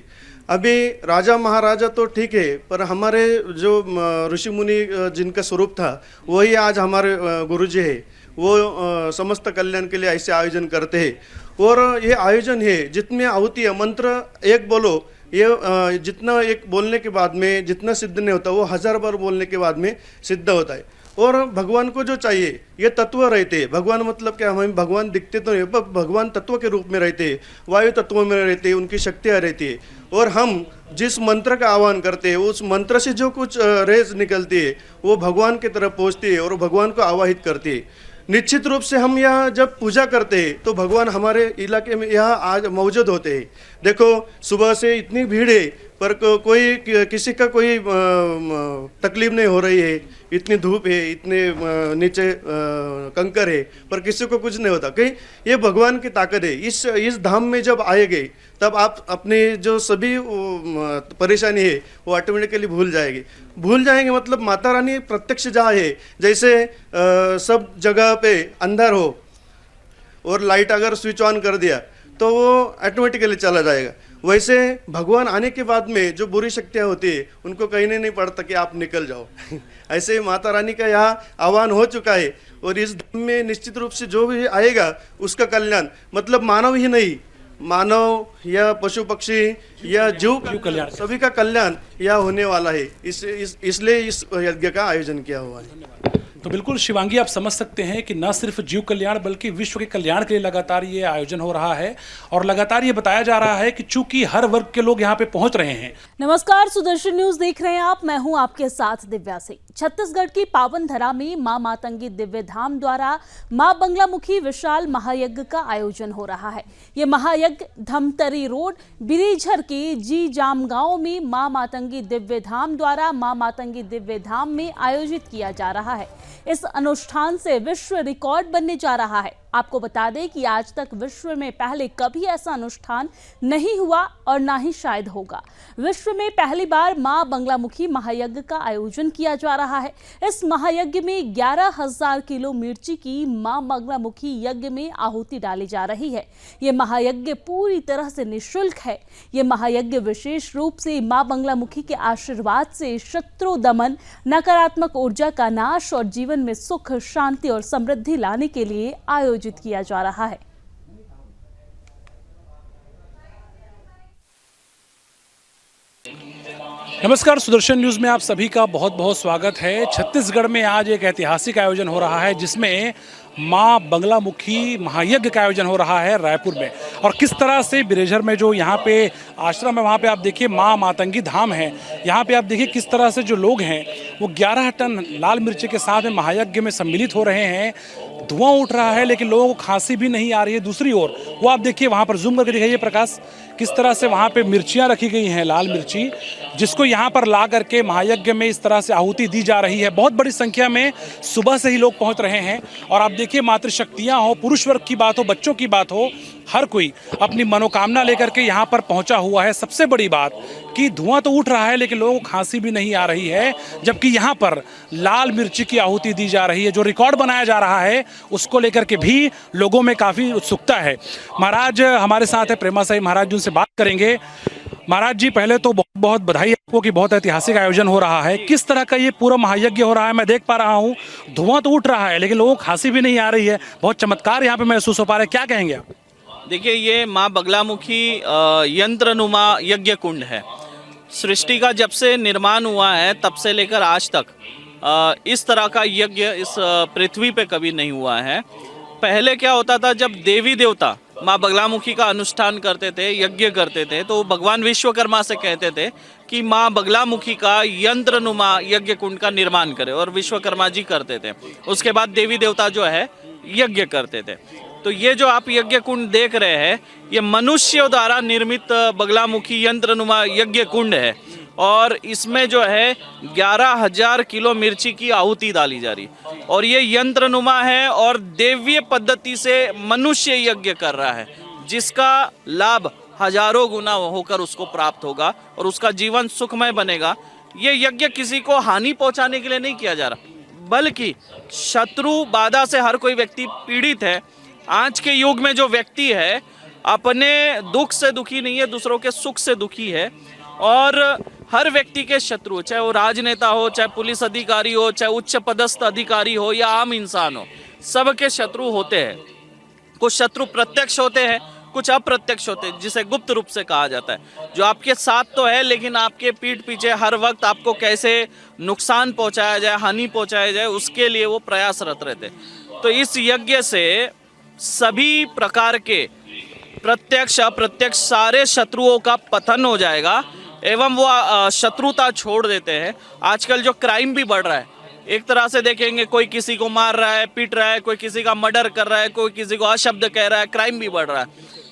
E: अभी राजा महाराजा तो ठीक है, पर हमारे जो ऋषि मुनि जिनका स्वरूप था वही आज हमारे गुरुजी है। वो समस्त कल्याण के लिए ऐसे आयोजन करते हैं। और ये आयोजन है जितने आहुति है, मंत्र एक बोलो, ये जितना एक बोलने के बाद में जितना सिद्ध नहीं होता वो 1000 बार बोलने के बाद में सिद्ध होता है। और भगवान को जो चाहिए ये तत्व रहते हैं। भगवान मतलब क्या, हमें भगवान दिखते तो नहीं, पर भगवान तत्व के रूप में रहते हैं, वायु तत्व में रहते हैं, उनकी शक्तियाँ रहती है। और हम जिस मंत्र का आह्वान करते हैं उस मंत्र से जो कुछ रेज निकलती है वो भगवान की तरफ पहुँचती है और भगवान को आवाहित करती है। निश्चित रूप से हम यहाँ जब पूजा करते हैं तो भगवान हमारे इलाके में यहाँ आज मौजूद होते हैं। देखो सुबह से इतनी भीड़ है पर कोई किसी का कोई तकलीफ नहीं हो रही है। इतनी धूप है, इतने नीचे कंकर है, पर किसी को कुछ नहीं होता। कहीं ये भगवान की ताकत है। इस धाम में जब आएंगे तब आप अपनी जो सभी परेशानी है वो ऑटोमेटिकली भूल जाएंगे। मतलब माता रानी प्रत्यक्ष जहाँ है, जैसे सब जगह पे अंधेर हो और लाइट अगर स्विच ऑन कर दिया तो वो ऑटोमेटिकली चला जाएगा। वैसे भगवान आने के बाद में जो बुरी शक्तियाँ होती है उनको कहने नहीं पड़ता कि आप निकल जाओ। ऐसे माता रानी का यहाँ आह्वान हो चुका है और इस धाम में निश्चित रूप से जो भी आएगा उसका कल्याण, मतलब मानव ही नहीं, मानव या पशु पक्षी या जीव कल्याण, सभी का कल्याण यह होने वाला है। इसलिए इस यज्ञ का आयोजन किया हुआ है।
B: तो बिल्कुल शिवांगी, आप समझ सकते हैं कि न सिर्फ जीव कल्याण बल्कि विश्व के कल्याण के लिए लगातार ये आयोजन हो रहा है और लगातार ये बताया जा रहा है कि चूंकि हर वर्ग के लोग यहाँ पे पहुंच रहे हैं।
F: नमस्कार, सुदर्शन न्यूज देख रहे हैं आप। मैं हूं आपके साथ दिव्या सिंह। छत्तीसगढ़ की पावन धरा में मां मातंगी दिव्य धाम द्वारा मां बगलामुखी विशाल महायज्ञ का आयोजन हो रहा है। ये महायज्ञ धमतरी रोड बिरीझर के जी जामगांव में मां मातंगी दिव्य धाम द्वारा मां मातंगी दिव्य धाम में आयोजित किया जा रहा है। इस अनुष्ठान से विश्व रिकॉर्ड बनने जा रहा है। आपको बता दें कि आज तक विश्व में पहले कभी ऐसा अनुष्ठान नहीं हुआ और ना ही शायद होगा। विश्व में पहली बार मां बगलामुखी महायज्ञ का आयोजन किया जा रहा है। इस महायज्ञ में 11,000 किलो मिर्ची की मां बगलामुखी यज्ञ में आहुति डाली जा रही है। ये महायज्ञ पूरी तरह से निःशुल्क है। ये महायज्ञ विशेष रूप से मां बगलामुखी के आशीर्वाद से शत्रु दमन, नकारात्मक ऊर्जा का नाश और जीवन में सुख, शांति और समृद्धि लाने के लिए आयोजित किया जा रहा है।
B: नमस्कार, सुदर्शन न्यूज़ में आप सभी का बहुत बहुत स्वागत है। छत्तीसगढ़ में आज एक ऐतिहासिक आयोजन हो रहा है जिसमें मां बगलामुखी महायज्ञ का आयोजन हो रहा है रायपुर में। और किस तरह से बिरेझर में जो यहाँ पे आश्रम है वहाँ पे आप देखिए मां मातंगी धाम है। यहाँ पे आप देखिए किस तरह से जो लोग हैं वो 11 टन लाल मिर्ची के साथ में महायज्ञ में सम्मिलित हो रहे हैं। धुआं उठ रहा है लेकिन लोगों को खांसी भी नहीं आ रही है। दूसरी ओर वो आप देखिए वहाँ पर जूम करके दिखाइए प्रकाश, किस तरह से वहाँ पे मिर्चियाँ रखी गई हैं, लाल मिर्ची, जिसको यहाँ पर ला करके महायज्ञ में इस तरह से आहुति दी जा रही है। बहुत बड़ी संख्या में सुबह से ही लोग पहुँच रहे हैं। और आप देखिए मातृशक्तियाँ हो, पुरुष वर्ग की बात हो, बच्चों की बात हो, हर कोई अपनी मनोकामना लेकर के यहाँ पर पहुँचा हुआ है। सबसे बड़ी बात कि धुआं तो उठ रहा है लेकिन लोगों को खांसी भी नहीं आ रही है, जबकि यहाँ पर लाल मिर्ची की आहुति दी जा रही है। जो रिकॉर्ड बनाया जा रहा है उसको लेकर के भी लोगों में काफ़ी उत्सुकता है। महाराज हमारे साथ है, प्रेमा साई महाराज जी, उनसे बात करेंगे। महाराज जी, पहले तो बहुत बहुत बधाई आपको कि बहुत ऐतिहासिक आयोजन हो रहा है। किस तरह का ये पूरा महायज्ञ हो रहा है? मैं देख पा रहा हूँ धुआं तो उठ रहा है लेकिन लोगों को खांसी भी नहीं आ रही है। बहुत चमत्कार यहाँ पे महसूस हो पा रहा है। क्या कहेंगे आप?
G: देखिए, ये माँ बगलामुखी यंत्रनुमा यज्ञ कुंड है। सृष्टि का जब से निर्माण हुआ है तब से लेकर आज तक इस तरह का यज्ञ इस पृथ्वी पे कभी नहीं हुआ है। पहले क्या होता था, जब देवी देवता माँ बगलामुखी का अनुष्ठान करते थे, यज्ञ करते थे, तो भगवान विश्वकर्मा से कहते थे कि माँ बगलामुखी का यंत्रनुमा यज्ञ कुंड का निर्माण करे, और विश्वकर्मा जी करते थे। उसके बाद देवी देवता जो है यज्ञ करते थे। तो ये जो आप यज्ञ कुंड देख रहे हैं ये मनुष्यों द्वारा निर्मित बगलामुखी यंत्रनुमा यज्ञ कुंड है। और इसमें जो है 11,000 किलो मिर्ची की आहुति डाली जा रही है। और ये यंत्रनुमा है और देवीय पद्धति से मनुष्य यज्ञ कर रहा है, जिसका लाभ हजारों गुना होकर उसको प्राप्त होगा और उसका जीवन सुखमय बनेगा। ये यज्ञ किसी को हानि पहुंचाने के लिए नहीं किया जा रहा, बल्कि शत्रु बाधा से हर कोई व्यक्ति पीड़ित है। आज के युग में जो व्यक्ति है अपने दुख से दुखी नहीं है, दूसरों के सुख से दुखी है। और हर व्यक्ति के शत्रु, चाहे वो राजनेता हो, चाहे पुलिस अधिकारी हो, चाहे उच्च पदस्थ अधिकारी हो या आम इंसान हो, सबके शत्रु होते हैं। कुछ शत्रु प्रत्यक्ष होते हैं, कुछ अप्रत्यक्ष होते हैं, जिसे गुप्त रूप से कहा जाता है। जो आपके साथ तो है लेकिन आपके पीठ पीछे हर वक्त आपको कैसे नुकसान पहुंचाया जाए, हानि पहुंचाया जाए, उसके लिए वो प्रयासरत रहते। तो इस यज्ञ से सभी प्रकार के प्रत्यक्ष अप्रत्यक्ष सारे शत्रुओं का पतन हो जाएगा एवं वो शत्रुता छोड़ देते हैं। आजकल जो क्राइम भी बढ़ रहा है, एक तरह से देखेंगे कोई किसी को मार रहा है, पीट रहा है, कोई किसी का मर्डर कर रहा है, कोई किसी को अशब्द कह रहा है, क्राइम भी बढ़ रहा है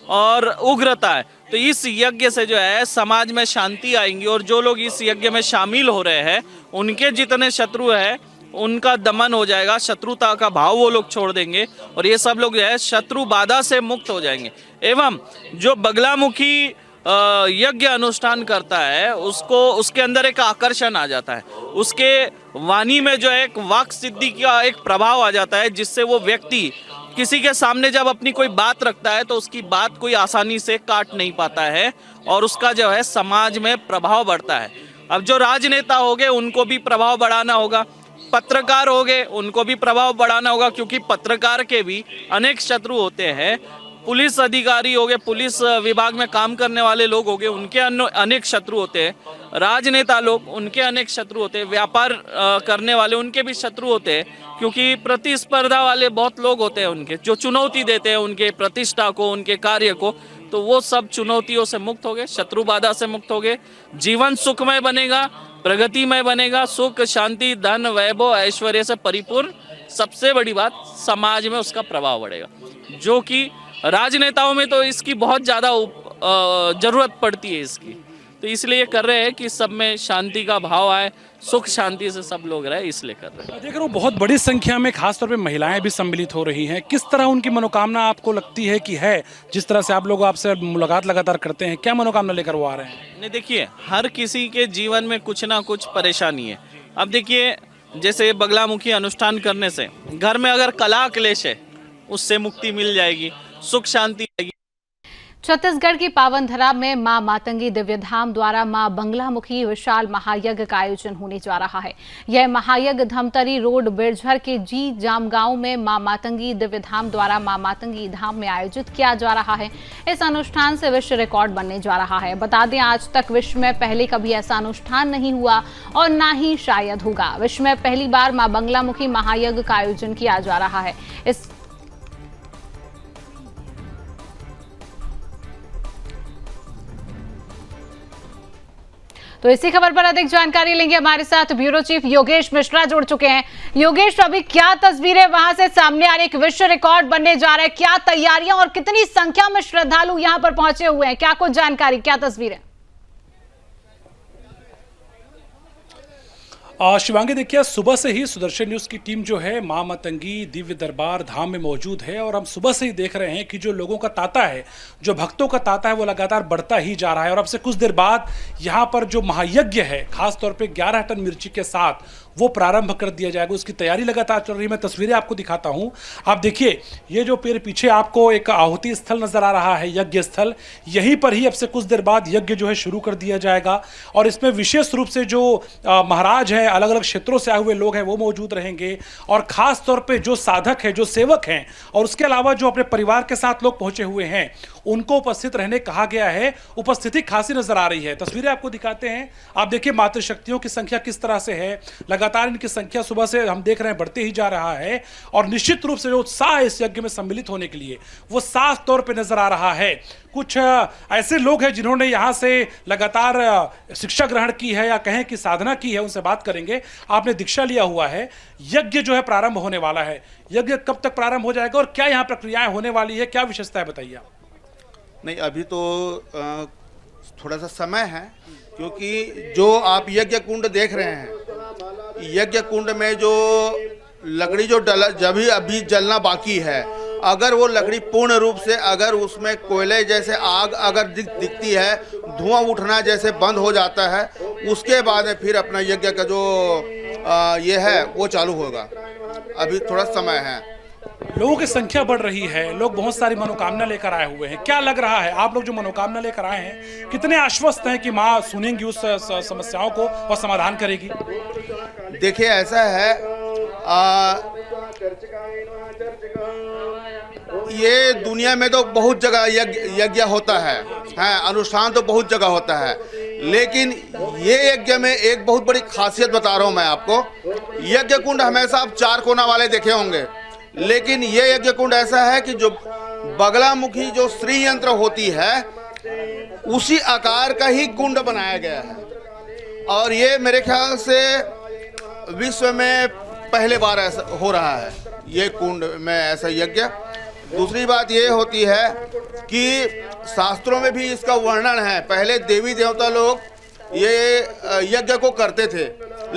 G: और उग्रता है। तो इस यज्ञ से जो है समाज में शांति आएंगी और जो लोग इस यज्ञ में शामिल हो रहे हैं उनके जितने शत्रु हैं उनका दमन हो जाएगा, शत्रुता का भाव वो लोग छोड़ देंगे और ये सब लोग जो है शत्रु बाधा से मुक्त हो जाएंगे। एवं जो बगलामुखी यज्ञ अनुष्ठान करता है उसको उसके अंदर एक आकर्षण आ जाता है, उसके वाणी में जो है एक वाक सिद्धि का एक प्रभाव आ जाता है, जिससे वो व्यक्ति किसी के सामने जब अपनी कोई बात रखता है तो उसकी बात कोई आसानी से काट नहीं पाता है और उसका जो है समाज में प्रभाव बढ़ता है। अब जो राजनेता हो गए उनको भी प्रभाव बढ़ाना होगा, पत्रकार हो गए उनको भी प्रभाव बढ़ाना होगा, क्योंकि पत्रकार के भी अनेक शत्रु होते हैं। पुलिस अधिकारी हो गए, पुलिस विभाग में काम करने वाले लोग हो गए, उनके अनेक शत्रु होते हैं। राजनेता लोग, उनके अनेक शत्रु होते हैं। व्यापार करने वाले, उनके भी शत्रु होते हैं, क्योंकि प्रतिस्पर्धा वाले बहुत लोग होते हैं उनके, जो चुनौती देते हैं उनके प्रतिष्ठा को, उनके कार्य को। तो वो सब चुनौतियों से मुक्त हो गए, शत्रु बाधा से मुक्त हो गए, जीवन सुखमय बनेगा, प्रगतिमय बनेगा, सुख शांति धन वैभव ऐश्वर्य से परिपूर्ण। सबसे बड़ी बात, समाज में उसका प्रभाव बढ़ेगा, जो कि राजनेताओं में तो इसकी बहुत ज़्यादा ज़रूरत पड़ती है इसकी। तो इसलिए कर रहे हैं कि सब में शांति का भाव आए, सुख शांति से सब लोग रहे, इसलिए कर रहे हैं।
B: मैं देख रहा हूँ बहुत बड़ी संख्या में खासतौर पे महिलाएं भी सम्मिलित हो रही हैं। किस तरह उनकी मनोकामना आपको लगती है कि है, जिस तरह से आप लोग आपसे मुलाकात लगातार करते हैं, क्या मनोकामना लेकर वो आ रहे हैं?
G: नहीं, देखिए हर किसी के जीवन में कुछ ना कुछ परेशानी है। अब देखिए जैसे बगलामुखी अनुष्ठान करने से घर में अगर कलह क्लेश है उससे मुक्ति मिल जाएगी, सुख शांति आएगी।
A: छत्तीसगढ़ की पावन धरा में मां मातंगी दिव्य धाम द्वारा मां बंगलामुखी विशाल महायज्ञ का आयोजन होने जा रहा है। यह महायज्ञ धमतरी रोड बिरझर के जी जामगांव में मां मातंगी दिव्य धाम द्वारा मां मातंगी धाम में आयोजित किया जा रहा है। इस अनुष्ठान से विश्व रिकॉर्ड बनने जा रहा है। बता दें, आज तक विश्व में पहले कभी ऐसा अनुष्ठान नहीं हुआ और ना ही शायद होगा। विश्व में पहली बार मां बंगलामुखी महायज्ञ का आयोजन किया जा रहा है। तो इसी खबर पर अधिक जानकारी लेंगे। हमारे साथ ब्यूरो चीफ योगेश मिश्रा जुड़ चुके हैं। योगेश, अभी क्या तस्वीरें वहां से सामने आ रही? एक विश्व रिकॉर्ड बनने जा रहा है, क्या तैयारियां और कितनी संख्या में श्रद्धालु यहां पर पहुंचे हुए हैं, क्या कुछ जानकारी, क्या तस्वीरें?
B: शिवांगी, देखिए सुबह से ही सुदर्शन न्यूज़ की टीम जो है मां मातंगी दिव्य दरबार धाम में मौजूद है और हम सुबह से ही देख रहे हैं कि जो लोगों का तांता है, जो भक्तों का तांता है, वो लगातार बढ़ता ही जा रहा है। और अब से कुछ देर बाद यहाँ पर जो महायज्ञ है, खासतौर पे 11 टन मिर्ची के साथ वो प्रारंभ कर दिया जाएगा। उसकी तैयारी लगातार चल रही है। मैं तस्वीरें आपको दिखाता हूँ। आप देखिए, ये जो पीछे आपको एक आहुति स्थल नजर आ रहा है, यज्ञ स्थल, यहीं पर ही अब से कुछ देर बाद यज्ञ जो है शुरू कर दिया जाएगा। और इसमें विशेष रूप से जो महाराज हैं, अलग अलग क्षेत्रों से आए हुए लोग हैं, वो मौजूद रहेंगे। और खास तौर पे जो साधक हैं, जो सेवक हैं, और उसके अलावा जो अपने परिवार के साथ लोग पहुंचे हुए हैं, उनको उपस्थित रहने कहा गया है। उपस्थिति खासी नजर आ रही है। तस्वीरें आपको दिखाते हैं। आप देखिए मातृशक्तियों की संख्या किस तरह से है। लगातार इनकी संख्या सुबह से हम देख रहे हैं बढ़ते ही जा रहा है। और निश्चित रूप से जो उत्साह इस यज्ञ में सम्मिलित होने के लिए वो साफ तौर पे नजर आ रहा है। कुछ ऐसे लोग हैं जिन्होंने यहाँ से लगातार शिक्षा ग्रहण की है या कहें कि साधना की है, उनसे बात करेंगे। आपने दीक्षा लिया हुआ है। यज्ञ जो है प्रारंभ होने वाला है। यज्ञ कब तक प्रारंभ हो जाएगा और क्या यहाँ प्रक्रियाएं होने वाली है, क्या विशेषता है, बताइए आप।
H: नहीं, अभी तो थोड़ा सा समय है, क्योंकि जो आप यज्ञ कुंड देख रहे हैं, यज्ञ कुंड में जो लकड़ी जो जब भी अभी जलना बाकी है, अगर वो लकड़ी पूर्ण रूप से अगर उसमें कोयले जैसे आग अगर दिखती है, धुआं उठना जैसे बंद हो जाता है, उसके बाद में फिर अपना यज्ञ का जो ये है वो चालू होगा। अभी थोड़ा समय है।
B: लोगों की संख्या बढ़ रही है, लोग बहुत सारी मनोकामना लेकर आए हुए हैं। क्या लग रहा है, आप लोग जो मनोकामना लेकर आए हैं, कितने आश्वस्त हैं कि माँ सुनेंगी उस समस्याओं को और समाधान करेगी?
H: देखिए, ऐसा है, ये दुनिया में तो बहुत जगह यज्ञ होता है, अनुष्ठान तो बहुत जगह होता है, लेकिन ये यज्ञ में एक बहुत बड़ी खासियत बता रहा हूँ मैं आपको। यज्ञ कुंड हमेशा आप 4 कोना वाले देखे होंगे, लेकिन ये यज्ञ कुंड ऐसा है कि जो बगलामुखी जो श्री यंत्र होती है, उसी आकार का ही कुंड बनाया गया है। और ये मेरे ख्याल से विश्व में पहले बार ऐसा हो रहा है, ये कुंड में ऐसा यज्ञ। दूसरी बात ये होती है कि शास्त्रों में भी इसका वर्णन है। पहले देवी देवता लोग ये यज्ञ को करते थे,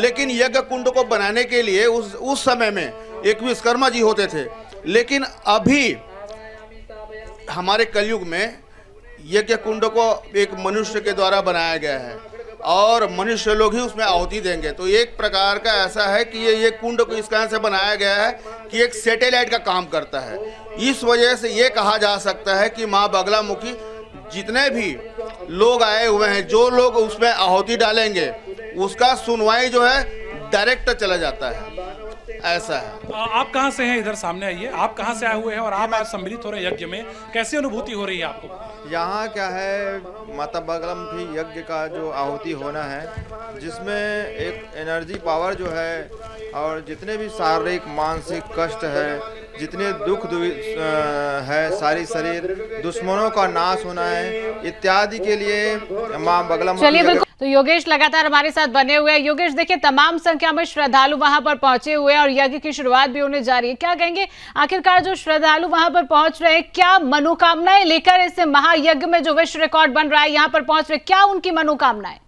H: लेकिन यज्ञ कुंड को बनाने के लिए उस समय में एक विश्वकर्मा जी होते थे। लेकिन अभी हमारे कलयुग में यज्ञ कुंड को एक मनुष्य के द्वारा बनाया गया है और मनुष्य लोग ही उसमें आहुति देंगे। तो एक प्रकार का ऐसा है कि ये कुंड को इस कारण से बनाया गया है कि एक सैटेलाइट का काम करता है। इस वजह से ये कहा जा सकता है कि माँ बगलामुखी जितने भी लोग आए हुए हैं, जो लोग उसमें आहुति डालेंगे, उसका सुनवाई जो है डायरेक्ट चला जाता है। ऐसा है।
B: आप कहाँ से हैं? इधर सामने आइए। आप कहाँ से आए हुए हैं और आप आज सम्मिलित हो रहे हैं यज्ञ में, कैसी अनुभूति हो रही है आपको?
I: यहाँ क्या है, माता बगलामुखी यज्ञ का जो आहुति होना है, जिसमें एक एनर्जी पावर जो है और जितने भी शारीरिक मानसिक कष्ट है, जितने दुख है, सारी शरीर दुश्मनों का नाश होना है, इत्यादि के लिए माँ बगलामुखी
A: तो योगेश लगातार हमारे साथ बने हुए हैं। योगेश, देखिए तमाम संख्या में श्रद्धालु वहां पर पहुंचे हुए हैं और यज्ञ की शुरुआत भी होने जा रही है। क्या कहेंगे, आखिरकार जो श्रद्धालु वहां पर पहुंच रहे हैं, क्या मनोकामनाएं लेकर इस महायज्ञ में जो विश्व रिकॉर्ड बन रहा है यहां पर पहुंच रहे, क्या उनकी मनोकामनाएं?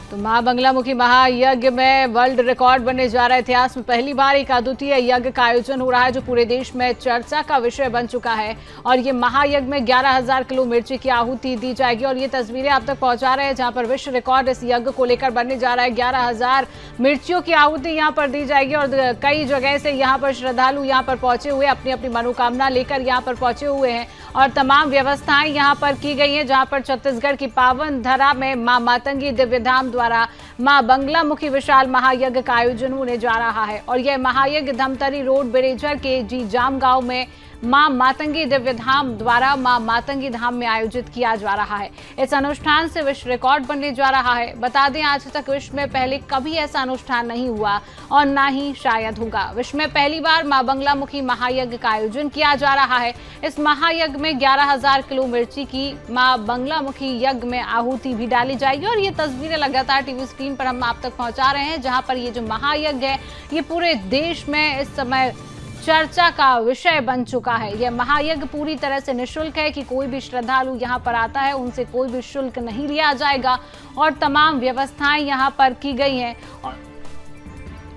A: तो मां बंगलामुखी महायज्ञ में वर्ल्ड रिकॉर्ड बनने जा रहा है। इतिहास में पहली बार एक अद्वितीय यज्ञ का आयोजन हो रहा है जो पूरे देश में चर्चा का विषय बन चुका है। और ये महायज्ञ में 11,000 किलो मिर्ची की आहुति दी जाएगी और ये तस्वीरें आप तक पहुंचा रहे हैं जहां पर विश्व रिकॉर्ड इस यज्ञ को लेकर बनने जा रहा है। 11,000 मिर्चियों की आहुति यहाँ पर दी जाएगी और कई जगह से यहाँ पर श्रद्धालु यहाँ पर पहुंचे हुए अपनी अपनी मनोकामना लेकर यहाँ पर पहुंचे हुए हैं और तमाम व्यवस्थाएं यहाँ पर की गई हैं। जहाँ पर छत्तीसगढ़ की पावन धरा में मां मातंगी दिव्य धाम द्वारा मां बंगलामुखी विशाल महायज्ञ का आयोजन होने जा रहा है और यह महायज्ञ धमतरी रोड बिरेझर के जी जाम गांव में मां मातंगी दिव्य धाम द्वारा मां मातंगी धाम में आयोजित किया जा रहा है। इस अनुष्ठान से विश्व रिकॉर्ड बनने जा रहा है। बता दें, आज तक विश्व में पहले कभी ऐसा अनुष्ठान नहीं हुआ और ना ही शायद होगा। विश्व में पहली बार मां बंगलामुखी महायज्ञ का आयोजन किया जा रहा है। इस महायज्ञ में 11,000 किलो मिर्ची की मां बंगलामुखी यज्ञ में आहुति भी डाली जाएगी और ये तस्वीरें लगातार टीवी स्क्रीन पर हम आप तक पहुंचा रहे हैं जहां पर ये जो महायज्ञ है ये पूरे देश में इस समय चर्चा का विषय बन चुका है। यह महायज्ञ पूरी तरह से निःशुल्क है कि कोई भी श्रद्धालु यहाँ पर आता है उनसे कोई भी शुल्क नहीं लिया जाएगा और तमाम व्यवस्थाएं यहाँ पर की गई हैं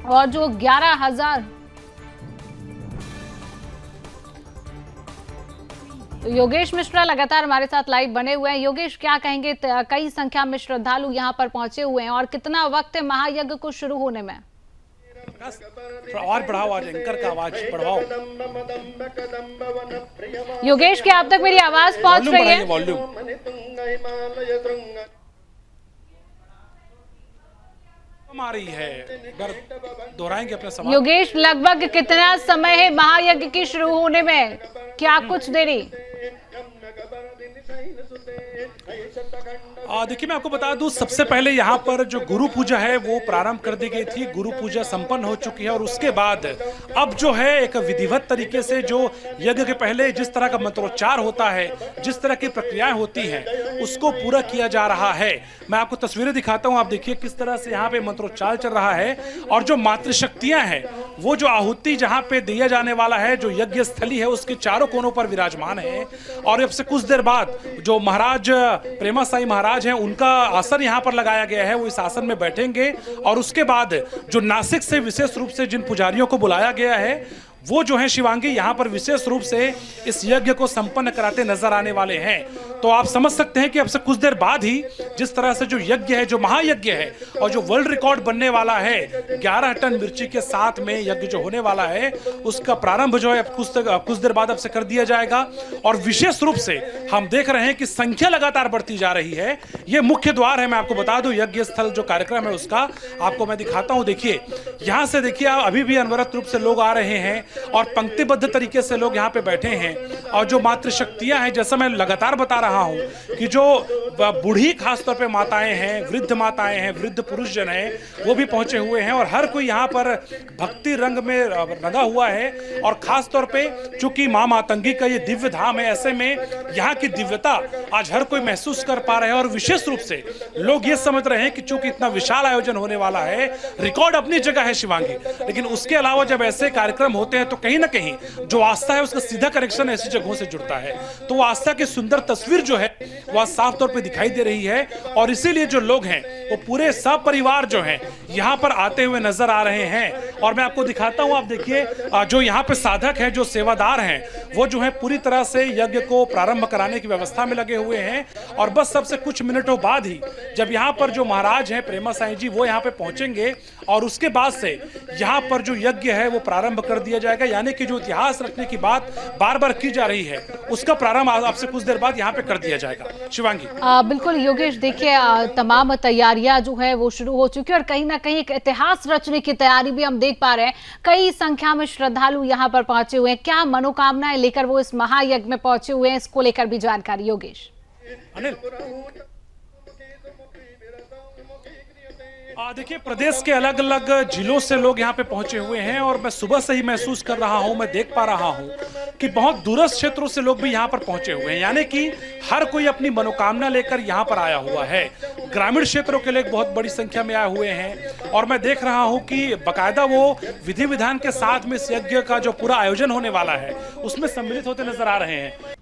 A: और जो 11,000 तो योगेश मिश्रा लगातार हमारे साथ लाइव बने हुए हैं। योगेश, क्या कहेंगे, कई संख्या में श्रद्धालु यहाँ पर पहुंचे हुए हैं और कितना वक्त है महायज्ञ को शुरू होने में?
B: आवाज बढ़ाओ, आज एंकर का आवाज बढ़ाओ।
A: योगेश, क्या आप तक मेरी आवाज पहुंच रही है?
B: वॉल्यूम आ रही है, दोहराएंगे अपना सवाल।
A: योगेश, लगभग कितना समय है महायज्ञ की शुरू होने में? क्या कुछ देरी?
B: देखिए, मैं आपको बता दूं, सबसे पहले यहाँ पर जो गुरु पूजा है वो प्रारंभ कर दी गई थी। गुरु पूजा संपन्न हो चुकी है और उसके बाद अब जो है एक विधिवत तरीके से जो यज्ञ के पहले जिस तरह का मंत्रोच्चार होता है, जिस तरह की प्रक्रियाएं होती हैं, उसको पूरा किया जा रहा है। मैं आपको तस्वीरें दिखाता हूं, आप देखिए किस तरह से यहाँ पे मंत्रोच्चार चल रहा है और जो मातृशक्तियां हैं वो जो आहुति जहाँ पे दिया जाने वाला है, जो यज्ञ स्थली है उसके चारों कोनों पर विराजमान है। और अब से कुछ देर बाद जो महाराज प्रेमा साई महाराज हैं उनका आसन यहाँ पर लगाया गया है, वो इस आसन में बैठेंगे और उसके बाद जो नासिक से विशेष रूप से जिन पुजारियों को बुलाया गया है वो जो है शिवांगी यहाँ पर विशेष रूप से इस यज्ञ को संपन्न कराते नजर आने वाले हैं। तो आप समझ सकते हैं कि अब से कुछ देर बाद ही जिस तरह से जो यज्ञ है, जो महायज्ञ है और जो वर्ल्ड रिकॉर्ड बनने वाला है 11 टन मिर्ची के साथ में यज्ञ जो होने वाला है उसका प्रारंभ जो है कुछ देर बाद अब से कर दिया जाएगा। और विशेष रूप से हम देख रहे हैं कि संख्या लगातार बढ़ती जा रही है। ये मुख्य द्वार है, मैं आपको बता दूं, यज्ञ स्थल जो कार्यक्रम है उसका आपको मैं दिखाता हूं। देखिए, यहाँ से देखिए अभी भी अनवरत रूप से लोग आ रहे हैं और पंक्तिबद्ध तरीके से लोग यहाँ पे बैठे हैं। और जो मातृशक्तियां हैं, जैसा मैं लगातार बता रहा हूं कि जो बूढ़ी खासतौर पे माताएं हैं, वृद्ध माताएं हैं, वृद्ध पुरुष जन हैं, वो भी पहुंचे हुए हैं और हर कोई यहाँ पर भक्ति रंग में रंगा हुआ है। और खासतौर पे चूंकि मां मातंगी का ये दिव्य धाम है, ऐसे में यहाँ की दिव्यता आज हर कोई महसूस कर पा रहे हैं। और विशेष रूप से लोग ये समझ रहे हैं कि चूंकि इतना विशाल आयोजन होने वाला है, रिकॉर्ड अपनी जगह है शिवांगी, लेकिन उसके अलावा जब ऐसे कार्यक्रम होते हैं तो कहीं ना कहीं जो आस्था है उसका सीधा कनेक्शन ऐसी जगहों से जुड़ता है। तो वो आस्था की सुंदर तस्वीर जो है वह साफ तौर पे दिखाई दे रही है और इसीलिए जो लोग हैं वो पूरे सब परिवार जो हैं यहाँ पर आते हुए नजर आ रहे हैं। और मैं आपको दिखाता हूँ, आप देखिए जो यहाँ पे साधक हैं, जो सेवादार हैं, वो जो है पूरी तरह से यज्ञ को प्रारंभ कराने की व्यवस्था में लगे हुए हैं। और बस सबसे कुछ मिनटों बाद ही जब यहाँ पर जो महाराज हैं प्रेमा साई जी वो यहाँ पे पहुंचेंगे और उसके बाद से यहाँ पर जो यज्ञ है वो प्रारंभ कर दिया जाएगा। यानी कि जो इतिहास रखने की बात बार बार की जा रही है उसका प्रारंभ आपसे कुछ देर बाद यहाँ पे कर दिया जाएगा। शिवांगी।
A: बिल्कुल योगेश, देखिए तमाम तैयारियां जो है वो शुरू हो चुकी है और कहीं ना कहीं एक इतिहास रचने की तैयारी भी हम देख पा रहे हैं। कई संख्या में श्रद्धालु यहाँ पर पहुंचे हुए हैं। क्या मनोकामनाएं लेकर वो इस महायज्ञ में पहुंचे हुए हैं, इसको लेकर भी जानकारी योगेश।
B: अनिल, देखिए, प्रदेश के अलग अलग जिलों से लोग यहाँ पे पहुंचे हुए हैं और मैं सुबह से ही महसूस कर रहा हूँ, मैं देख पा रहा हूँ कि बहुत दूरस्थ क्षेत्रों से लोग भी यहाँ पर पहुंचे हुए हैं। यानी कि हर कोई अपनी मनोकामना लेकर यहाँ पर आया हुआ है। ग्रामीण क्षेत्रों के लोग बहुत बड़ी संख्या में आए हुए हैं और मैं देख रहा हूँ कि बाकायदा वो विधि विधान के साथ में इस यज्ञ का जो पूरा आयोजन होने वाला है उसमें सम्मिलित होते नजर आ रहे हैं।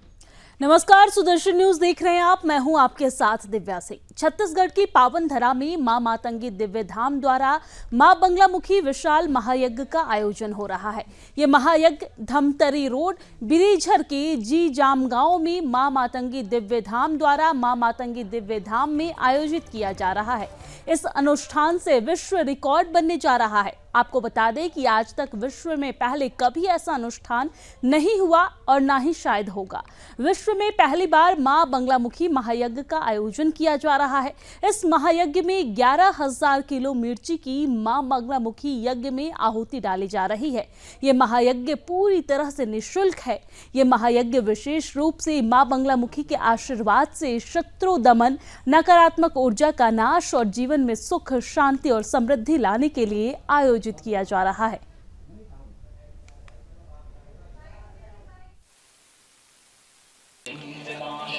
F: नमस्कार, सुदर्शन न्यूज देख रहे हैं आप। मैं हूं आपके साथ दिव्या सिंह। छत्तीसगढ़ की पावन धरा में मां मातंगी दिव्य धाम द्वारा मां बंगलामुखी विशाल महायज्ञ का आयोजन हो रहा है। ये महायज्ञ धमतरी रोड बिरीझर के जी जामगांव में मां मातंगी दिव्य धाम द्वारा मां मातंगी दिव्य धाम में आयोजित किया जा रहा है। इस अनुष्ठान से विश्व रिकॉर्ड बनने जा रहा है। आपको बता दें कि आज तक विश्व में पहले कभी ऐसा अनुष्ठान नहीं हुआ और ना ही शायद होगा। विश्व में पहली बार मां बंगलामुखी महायज्ञ का आयोजन किया जा रहा है। इस महायज्ञ में 11,000 किलो मिर्ची की मां बंगलामुखी यज्ञ में आहुति डाली जा रही है। ये महायज्ञ पूरी तरह से निःशुल्क है। ये महायज्ञ विशेष रूप से मां बंगलामुखी के आशीर्वाद से शत्रु दमन, नकारात्मक ऊर्जा का नाश और जीवन में सुख, शांति और समृद्धि लाने के लिए आयोजित किया जा रहा है।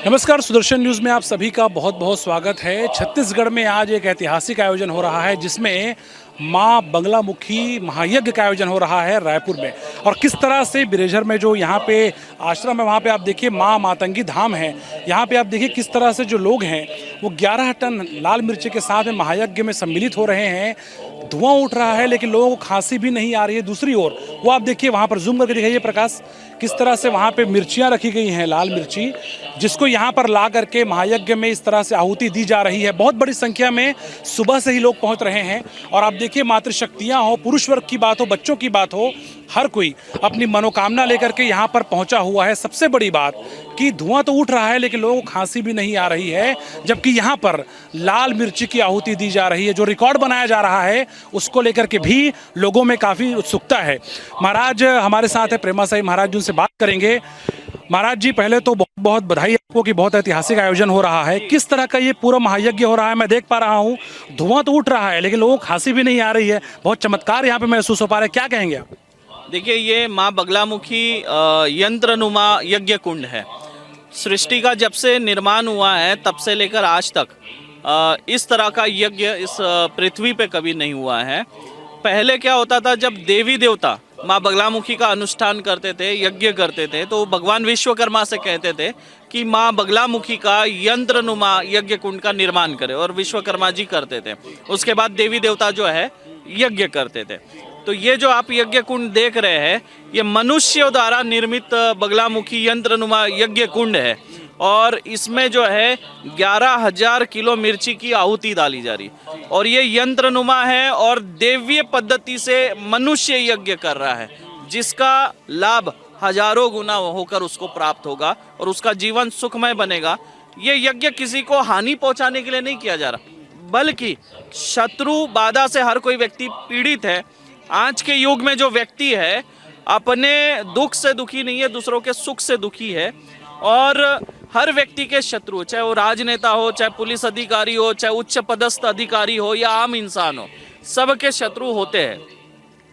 B: नमस्कार, सुदर्शन न्यूज में आप सभी का बहुत बहुत स्वागत है। छत्तीसगढ़ में आज एक ऐतिहासिक आयोजन हो रहा है जिसमें मां बंगलामुखी महायज्ञ का आयोजन हो रहा है रायपुर में। और किस तरह से बिरेझर में जो यहाँ पे आश्रम है वहाँ पे आप देखिए मां मातंगी धाम है। यहाँ पे आप देखिए किस तरह से जो लोग हैं वो 11 टन लाल मिर्ची के साथ में महायज्ञ में सम्मिलित हो रहे हैं। धुआं उठ रहा है लेकिन लोगों को खांसी भी नहीं आ रही है। दूसरी ओर वो आप देखिए वहाँ पर जूम करके दिखाइए प्रकाश, किस तरह से वहाँ पे मिर्चियाँ रखी गई हैं, लाल मिर्ची, जिसको यहाँ पर ला करके महायज्ञ में इस तरह से आहुति दी जा रही है। बहुत बड़ी संख्या में सुबह से ही लोग पहुँच रहे हैं और आप देखिए मातृशक्तियाँ हो, पुरुष वर्ग की बात हो, बच्चों की बात हो, हर कोई अपनी मनोकामना लेकर के यहाँ पर पहुँचा हुआ है। सबसे बड़ी बात कि धुआं तो उठ रहा है लेकिन लोगों को खांसी भी नहीं आ रही है, जबकि यहाँ पर लाल मिर्ची की आहुति दी जा रही है। जो रिकॉर्ड बनाया जा रहा है उसको लेकर के भी लोगों में काफ़ी उत्सुकता है। महाराज हमारे साथ है, प्रेमा साई महाराज, उनसे बात करेंगे। महाराज जी, पहले तो बहुत बहुत बधाई आपको कि बहुत ऐतिहासिक आयोजन हो रहा है। किस तरह का ये पूरा महायज्ञ हो रहा है? मैं देख पा रहा हूँ धुआं तो उठ रहा है लेकिन लोगों को खांसी भी नहीं आ रही है। बहुत चमत्कार यहाँ पे महसूस हो पा रहा है। क्या कहेंगे आप?
G: देखिए, ये माँ बगलामुखी यंत्रनुमा यज्ञ कुंड है। सृष्टि का जब से निर्माण हुआ है तब से लेकर आज तक इस तरह का यज्ञ इस पृथ्वी पे कभी नहीं हुआ है। पहले क्या होता था, जब देवी देवता माँ बगलामुखी का अनुष्ठान करते थे, यज्ञ करते थे, तो भगवान विश्वकर्मा से कहते थे कि माँ बगलामुखी का यंत्रनुमा यज्ञ कुंड का निर्माण करे, और विश्वकर्मा जी करते थे। उसके बाद देवी देवता जो है यज्ञ करते थे। तो ये जो आप यज्ञ कुंड देख रहे हैं ये मनुष्यों द्वारा निर्मित बगलामुखी यंत्रनुमा यज्ञ कुंड है और इसमें जो है 11,000 किलो मिर्ची की आहुति डाली जा रही और ये यंत्रनुमा है और देवीय पद्धति से मनुष्य यज्ञ कर रहा है, जिसका लाभ हजारों गुना होकर उसको प्राप्त होगा और उसका जीवन सुखमय बनेगा। ये यज्ञ किसी को हानि पहुंचाने के लिए नहीं किया जा रहा, बल्कि शत्रु बाधा से हर कोई व्यक्ति पीड़ित है। आज के युग में जो व्यक्ति है अपने दुख से दुखी नहीं है, दूसरों के सुख से दुखी है। और हर व्यक्ति के शत्रु, चाहे वो राजनेता हो, चाहे पुलिस अधिकारी हो, चाहे उच्च पदस्थ अधिकारी हो या आम इंसान हो, सबके शत्रु होते हैं।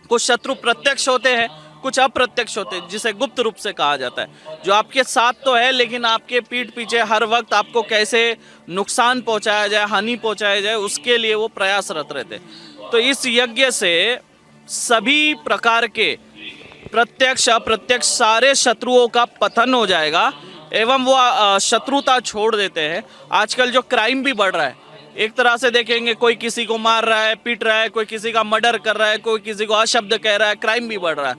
G: कुछ शत्रु प्रत्यक्ष होते हैं, कुछ अप्रत्यक्ष होते हैं, जिसे गुप्त रूप से कहा जाता है, जो आपके साथ तो है लेकिन आपके पीठ पीछे हर वक्त आपको कैसे नुकसान पहुंचाया जाए, हानि पहुंचाया जाए, उसके लिए वो प्रयासरत रहते। तो इस यज्ञ से सभी प्रकार के प्रत्यक्ष अप्रत्यक्ष सारे शत्रुओं का पतन हो जाएगा एवं वो शत्रुता छोड़ देते हैं। आजकल जो क्राइम भी बढ़ रहा है, एक तरह से देखेंगे कोई किसी को मार रहा है, पीट रहा है, कोई किसी का मर्डर कर रहा है, कोई किसी को अशब्द कह रहा है, क्राइम भी बढ़ रहा है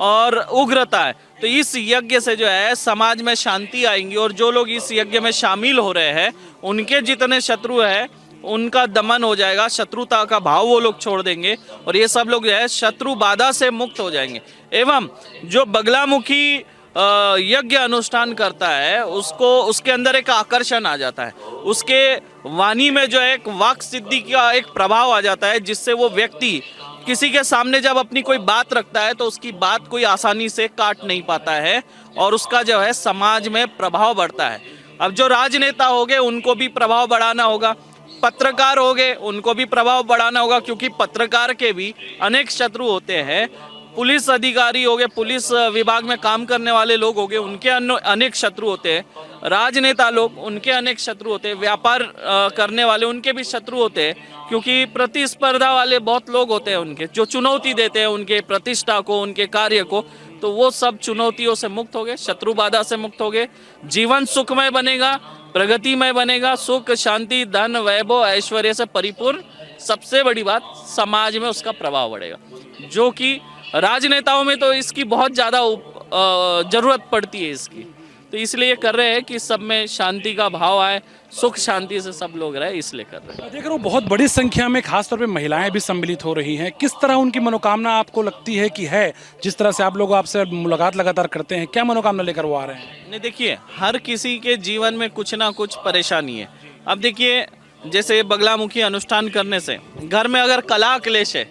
G: और उग्रता है। तो इस यज्ञ से जो है समाज में शांति आएंगी और जो लोग इस यज्ञ में शामिल हो रहे हैं उनके जितने शत्रु हैं उनका दमन हो जाएगा, शत्रुता का भाव वो लोग छोड़ देंगे और ये सब लोग जो है शत्रु बाधा से मुक्त हो जाएंगे। एवं जो बगलामुखी यज्ञ अनुष्ठान करता है उसको उसके अंदर एक आकर्षण आ जाता है, उसके वाणी में जो है एक वाक सिद्धि का एक प्रभाव आ जाता है, जिससे वो व्यक्ति किसी के सामने जब अपनी कोई बात रखता है तो उसकी बात कोई आसानी से काट नहीं पाता है और उसका जो है समाज में प्रभाव बढ़ता है। अब जो राजनेता हो गए उनको भी प्रभाव बढ़ाना होगा, पत्रकार हो गए, उनको भी प्रभाव बढ़ाना होगा, क्योंकि पत्रकार के भी अनेक शत्रु होते हैं। पुलिस अधिकारी हो गए, पुलिस विभाग में काम करने वाले लोग हो गए, उनके अनेक शत्रु होते हैं। राजनेता लोग, उनके अनेक शत्रु होते हैं। व्यापार करने वाले, उनके भी शत्रु होते हैं, क्योंकि प्रतिस्पर्धा वाले बहुत लोग होते हैं उनके, जो चुनौती देते हैं उनके प्रतिष्ठा को, उनके कार्य को। तो वो सब चुनौतियों से मुक्त हो गए, शत्रु बाधा से मुक्त हो गए। जीवन सुखमय बनेगा, प्रगतिमय बनेगा, सुख शांति धन वैभव ऐश्वर्य से परिपूर्ण। सबसे बड़ी बात, समाज में उसका प्रभाव बढ़ेगा, जो कि राजनेताओं में तो इसकी बहुत ज़्यादा ज़रूरत पड़ती है इसकी। तो इसलिए कर रहे हैं कि सब में शांति का भाव आए, सुख शांति से सब लोग रहे, इसलिए कर रहे हैं।
B: देख रहा हूँ बहुत बड़ी संख्या में खासतौर पे महिलाएं भी सम्मिलित हो रही हैं। किस तरह उनकी मनोकामना आपको लगती है कि है, जिस तरह से आप लोग आपसे मुलाकात लगातार करते हैं, क्या मनोकामना लेकर वो आ रहे हैं?
G: नहीं, देखिए, हर किसी के जीवन में कुछ ना कुछ परेशानी है। अब देखिए, जैसे बगलामुखी अनुष्ठान करने से घर में अगर कलह क्लेश है,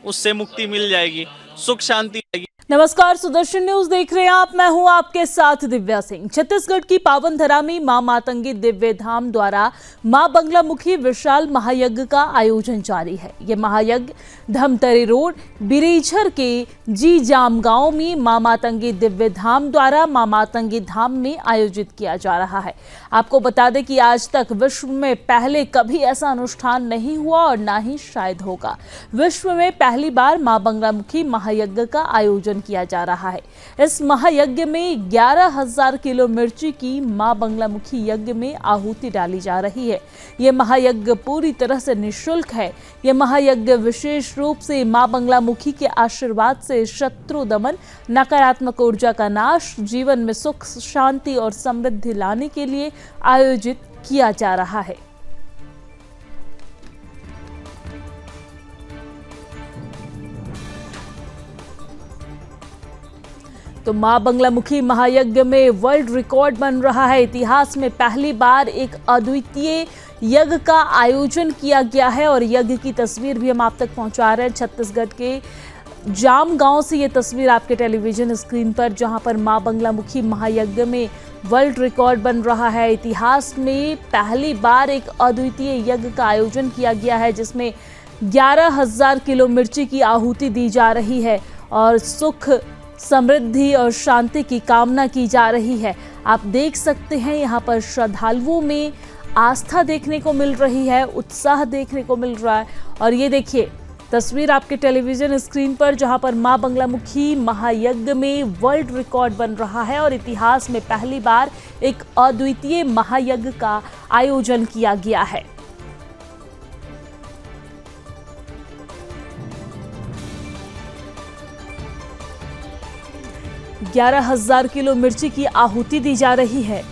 G: उससे मुक्ति मिल जाएगी, सुख शांति आएगी।
F: नमस्कार, सुदर्शन न्यूज देख रहे हैं आप, मैं हूं आपके साथ दिव्या सिंह। छत्तीसगढ़ की पावन धरा में मां मातंगी दिव्य धाम द्वारा मां बगलामुखी विशाल महायज्ञ का आयोजन जारी है। यह महायज्ञ धमतरी रोड बिरेझर के जी जाम गांव में मां मातंगी दिव्य धाम द्वारा मां मातंगी धाम में आयोजित किया जा रहा है। आपको बता दें कि आज तक विश्व में पहले कभी ऐसा अनुष्ठान नहीं हुआ और ना ही शायद होगा। विश्व में पहली बार मां बगलामुखी महायज्ञ का आयोजन किया जा रहा है। इस महायज्ञ में 11,000 किलो मिर्ची की मां बगलामुखी यज्ञ में आहुति डाली जा रही है। यह महायज्ञ पूरी तरह से निःशुल्क है। यह महायज्ञ विशेष रूप से मां बगलामुखी के आशीर्वाद से शत्रु दमन, नकारात्मक ऊर्जा का नाश, जीवन में सुख शांति और समृद्धि लाने के लिए आयोजित किया जा रहा है। तो मां बगलामुखी महायज्ञ में वर्ल्ड रिकॉर्ड बन रहा है। इतिहास में पहली बार एक अद्वितीय यज्ञ का आयोजन किया गया है और यज्ञ की तस्वीर भी हम आप तक पहुंचा रहे हैं। छत्तीसगढ़ के जाम गांव से ये तस्वीर आपके टेलीविजन स्क्रीन पर, जहां पर मां बगलामुखी महायज्ञ में वर्ल्ड रिकॉर्ड बन रहा है। इतिहास में पहली बार एक अद्वितीय यज्ञ का आयोजन किया गया है, जिसमें 11,000 किलो मिर्ची की आहुति दी जा रही है और सुख समृद्धि और शांति की कामना की जा रही है। आप देख सकते हैं यहाँ पर श्रद्धालुओं में आस्था देखने को मिल रही है, उत्साह देखने को मिल रहा है। और ये देखिए तस्वीर आपके टेलीविजन स्क्रीन पर, जहाँ पर मां बगलामुखी महायज्ञ में वर्ल्ड रिकॉर्ड बन रहा है और इतिहास में पहली बार एक अद्वितीय महायज्ञ का आयोजन किया गया है। 11,000 किलो मिर्ची की आहुति दी जा रही है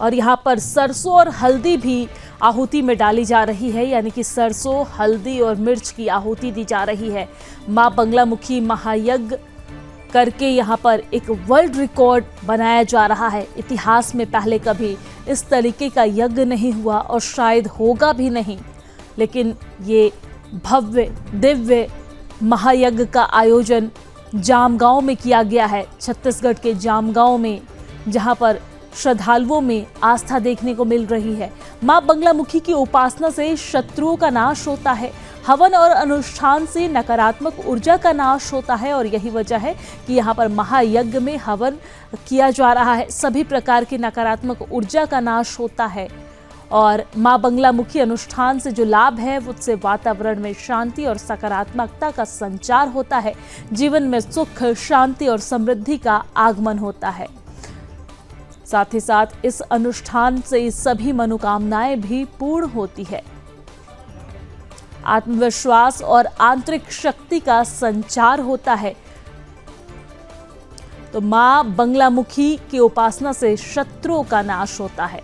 F: और यहाँ पर सरसों और हल्दी भी आहुति में डाली जा रही है, यानी कि सरसों, हल्दी और मिर्च की आहुति दी जा रही है। मां बगलामुखी महायज्ञ करके यहाँ पर एक वर्ल्ड रिकॉर्ड बनाया जा रहा है। इतिहास में पहले कभी इस तरीके का यज्ञ नहीं हुआ और शायद होगा भी नहीं, लेकिन ये भव्य दिव्य महायज्ञ का आयोजन जामगांव में किया गया है। छत्तीसगढ़ के जामगांव में, जहां पर श्रद्धालुओं में आस्था देखने को मिल रही है। मां बगलामुखी की उपासना से शत्रुओं का नाश होता है, हवन और अनुष्ठान से नकारात्मक ऊर्जा का नाश होता है और यही वजह है कि यहाँ पर महायज्ञ में हवन किया जा रहा है। सभी प्रकार की नकारात्मक ऊर्जा का नाश होता है और मां बगलामुखी अनुष्ठान से जो लाभ है उससे वातावरण में शांति और सकारात्मकता का संचार होता है। जीवन में सुख, शांति और समृद्धि का आगमन होता है। साथ ही साथ इस अनुष्ठान से सभी मनोकामनाएं भी पूर्ण होती है। आत्मविश्वास और आंतरिक शक्ति का संचार होता है। तो मां बगलामुखी की उपासना से शत्रुओं का नाश होता है।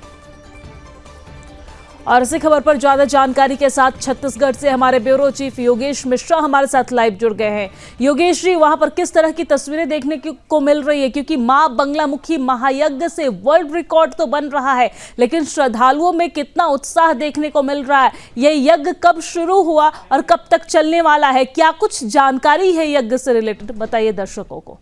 F: और इसी खबर पर ज्यादा जानकारी के साथ छत्तीसगढ़ से हमारे ब्यूरो चीफ योगेश मिश्रा हमारे साथ लाइव जुड़ गए हैं। योगेश जी, वहां पर किस तरह की तस्वीरें देखने को मिल रही है, क्योंकि मां बगलामुखी महायज्ञ से वर्ल्ड रिकॉर्ड तो बन रहा है, लेकिन श्रद्धालुओं में कितना उत्साह देखने को मिल रहा है। यह यज्ञ कब शुरू हुआ और कब तक चलने वाला है, क्या कुछ जानकारी है यज्ञ से रिलेटेड, बताइए दर्शकों को।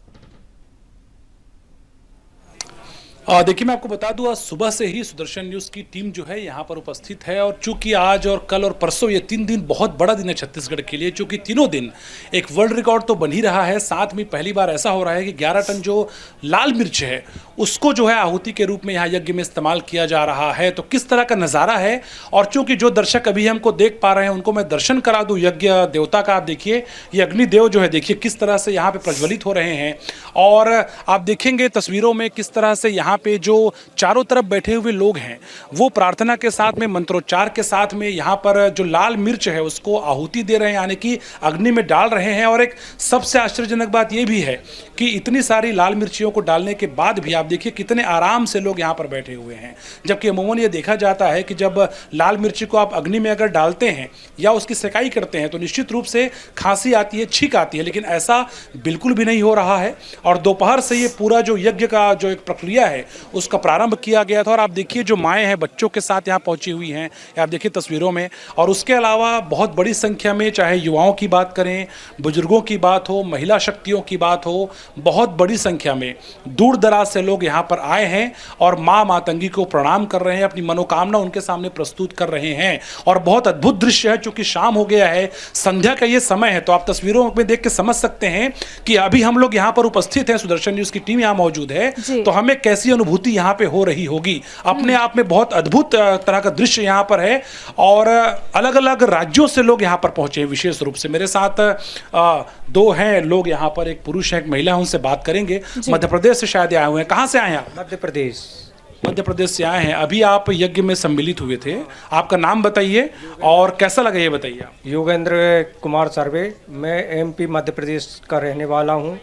B: देखिए मैं आपको बता दूं, आज सुबह से ही सुदर्शन न्यूज़ की टीम जो है यहाँ पर उपस्थित है और चूंकि आज और कल और परसों ये 3 दिन बहुत बड़ा दिन है छत्तीसगढ़ के लिए, चूंकि तीनों दिन एक वर्ल्ड रिकॉर्ड तो बन ही रहा है, साथ में पहली बार ऐसा हो रहा है कि 11 टन जो लाल मिर्च है उसको जो है आहुति के रूप में यहाँ यज्ञ में इस्तेमाल किया जा रहा है। तो किस तरह का नज़ारा है, और चूंकि जो दर्शक अभी हमको देख पा रहे हैं उनको मैं दर्शन करा दूँ यज्ञ देवता का। आप देखिए ये अग्निदेव जो है, देखिए किस तरह से यहाँ पे प्रज्वलित हो रहे हैं, और आप देखेंगे तस्वीरों में किस तरह से यहाँ पे जो चारों तरफ बैठे हुए लोग हैं वो प्रार्थना के साथ में, मंत्रोच्चार के साथ में यहाँ पर जो लाल मिर्च है उसको आहुति दे रहे हैं, यानी कि अग्नि में डाल रहे हैं। और एक सबसे आश्चर्यजनक बात ये भी है कि इतनी सारी लाल मिर्चियों को डालने के बाद भी आप देखिए कितने आराम से लोग यहाँ पर बैठे हुए हैं। जबकि अमूमन ये देखा जाता है कि जब लाल मिर्ची को आप अग्नि में अगर डालते हैं या उसकी सेकाई करते हैं तो निश्चित रूप से खांसी आती है, छींक आती है, लेकिन ऐसा बिल्कुल भी नहीं हो रहा है। और दोपहर से ये पूरा जो यज्ञ का जो एक प्रक्रिया है उसका प्रारंभ किया गया था। और आप देखिए जो माएँ हैं बच्चों के साथ यहाँ पहुँची हुई हैं, आप देखिए तस्वीरों में। और उसके अलावा बहुत बड़ी संख्या में चाहे युवाओं की बात करें, बुजुर्गों की बात हो, महिला शक्तियों की बात हो, बहुत बड़ी संख्या में दूर दराज से लोग यहाँ पर आए हैं और माँ मातंगी को प्रणाम कर रहे हैं, अपनी मनोकामना उनके सामने प्रस्तुत कर रहे हैं। और बहुत अद्भुत दृश्य है, चूंकि शाम हो गया है, संध्या का ये समय है, तो आप तस्वीरों में देख के समझ सकते हैं कि अभी हम लोग यहाँ पर उपस्थित हैं, सुदर्शन न्यूज़ की टीम यहाँ मौजूद है, तो हमें कैसी अनुभूति यहाँ पे हो रही होगी। अपने आप में बहुत अद्भुत तरह का दृश्य यहाँ पर है। और अलग अलग राज्यों से लोग यहाँ पर पहुंचे हैं। विशेष रूप से मेरे साथ दो हैं लोग यहाँ पर, एक पुरुष है एक महिला है, उनसे बात करेंगे। मध्य प्रदेश से शायद आए हुए हैं। कहाँ से आए हैं आप? मध्य प्रदेश से आए हैं। अभी आप यज्ञ में सम्मिलित हुए थे, आपका नाम बताइए और कैसा लगा ये बताइए आप।
J: योगेंद्र कुमार सर्वे, मैं एमपी मध्य प्रदेश का रहने वाला हूँ।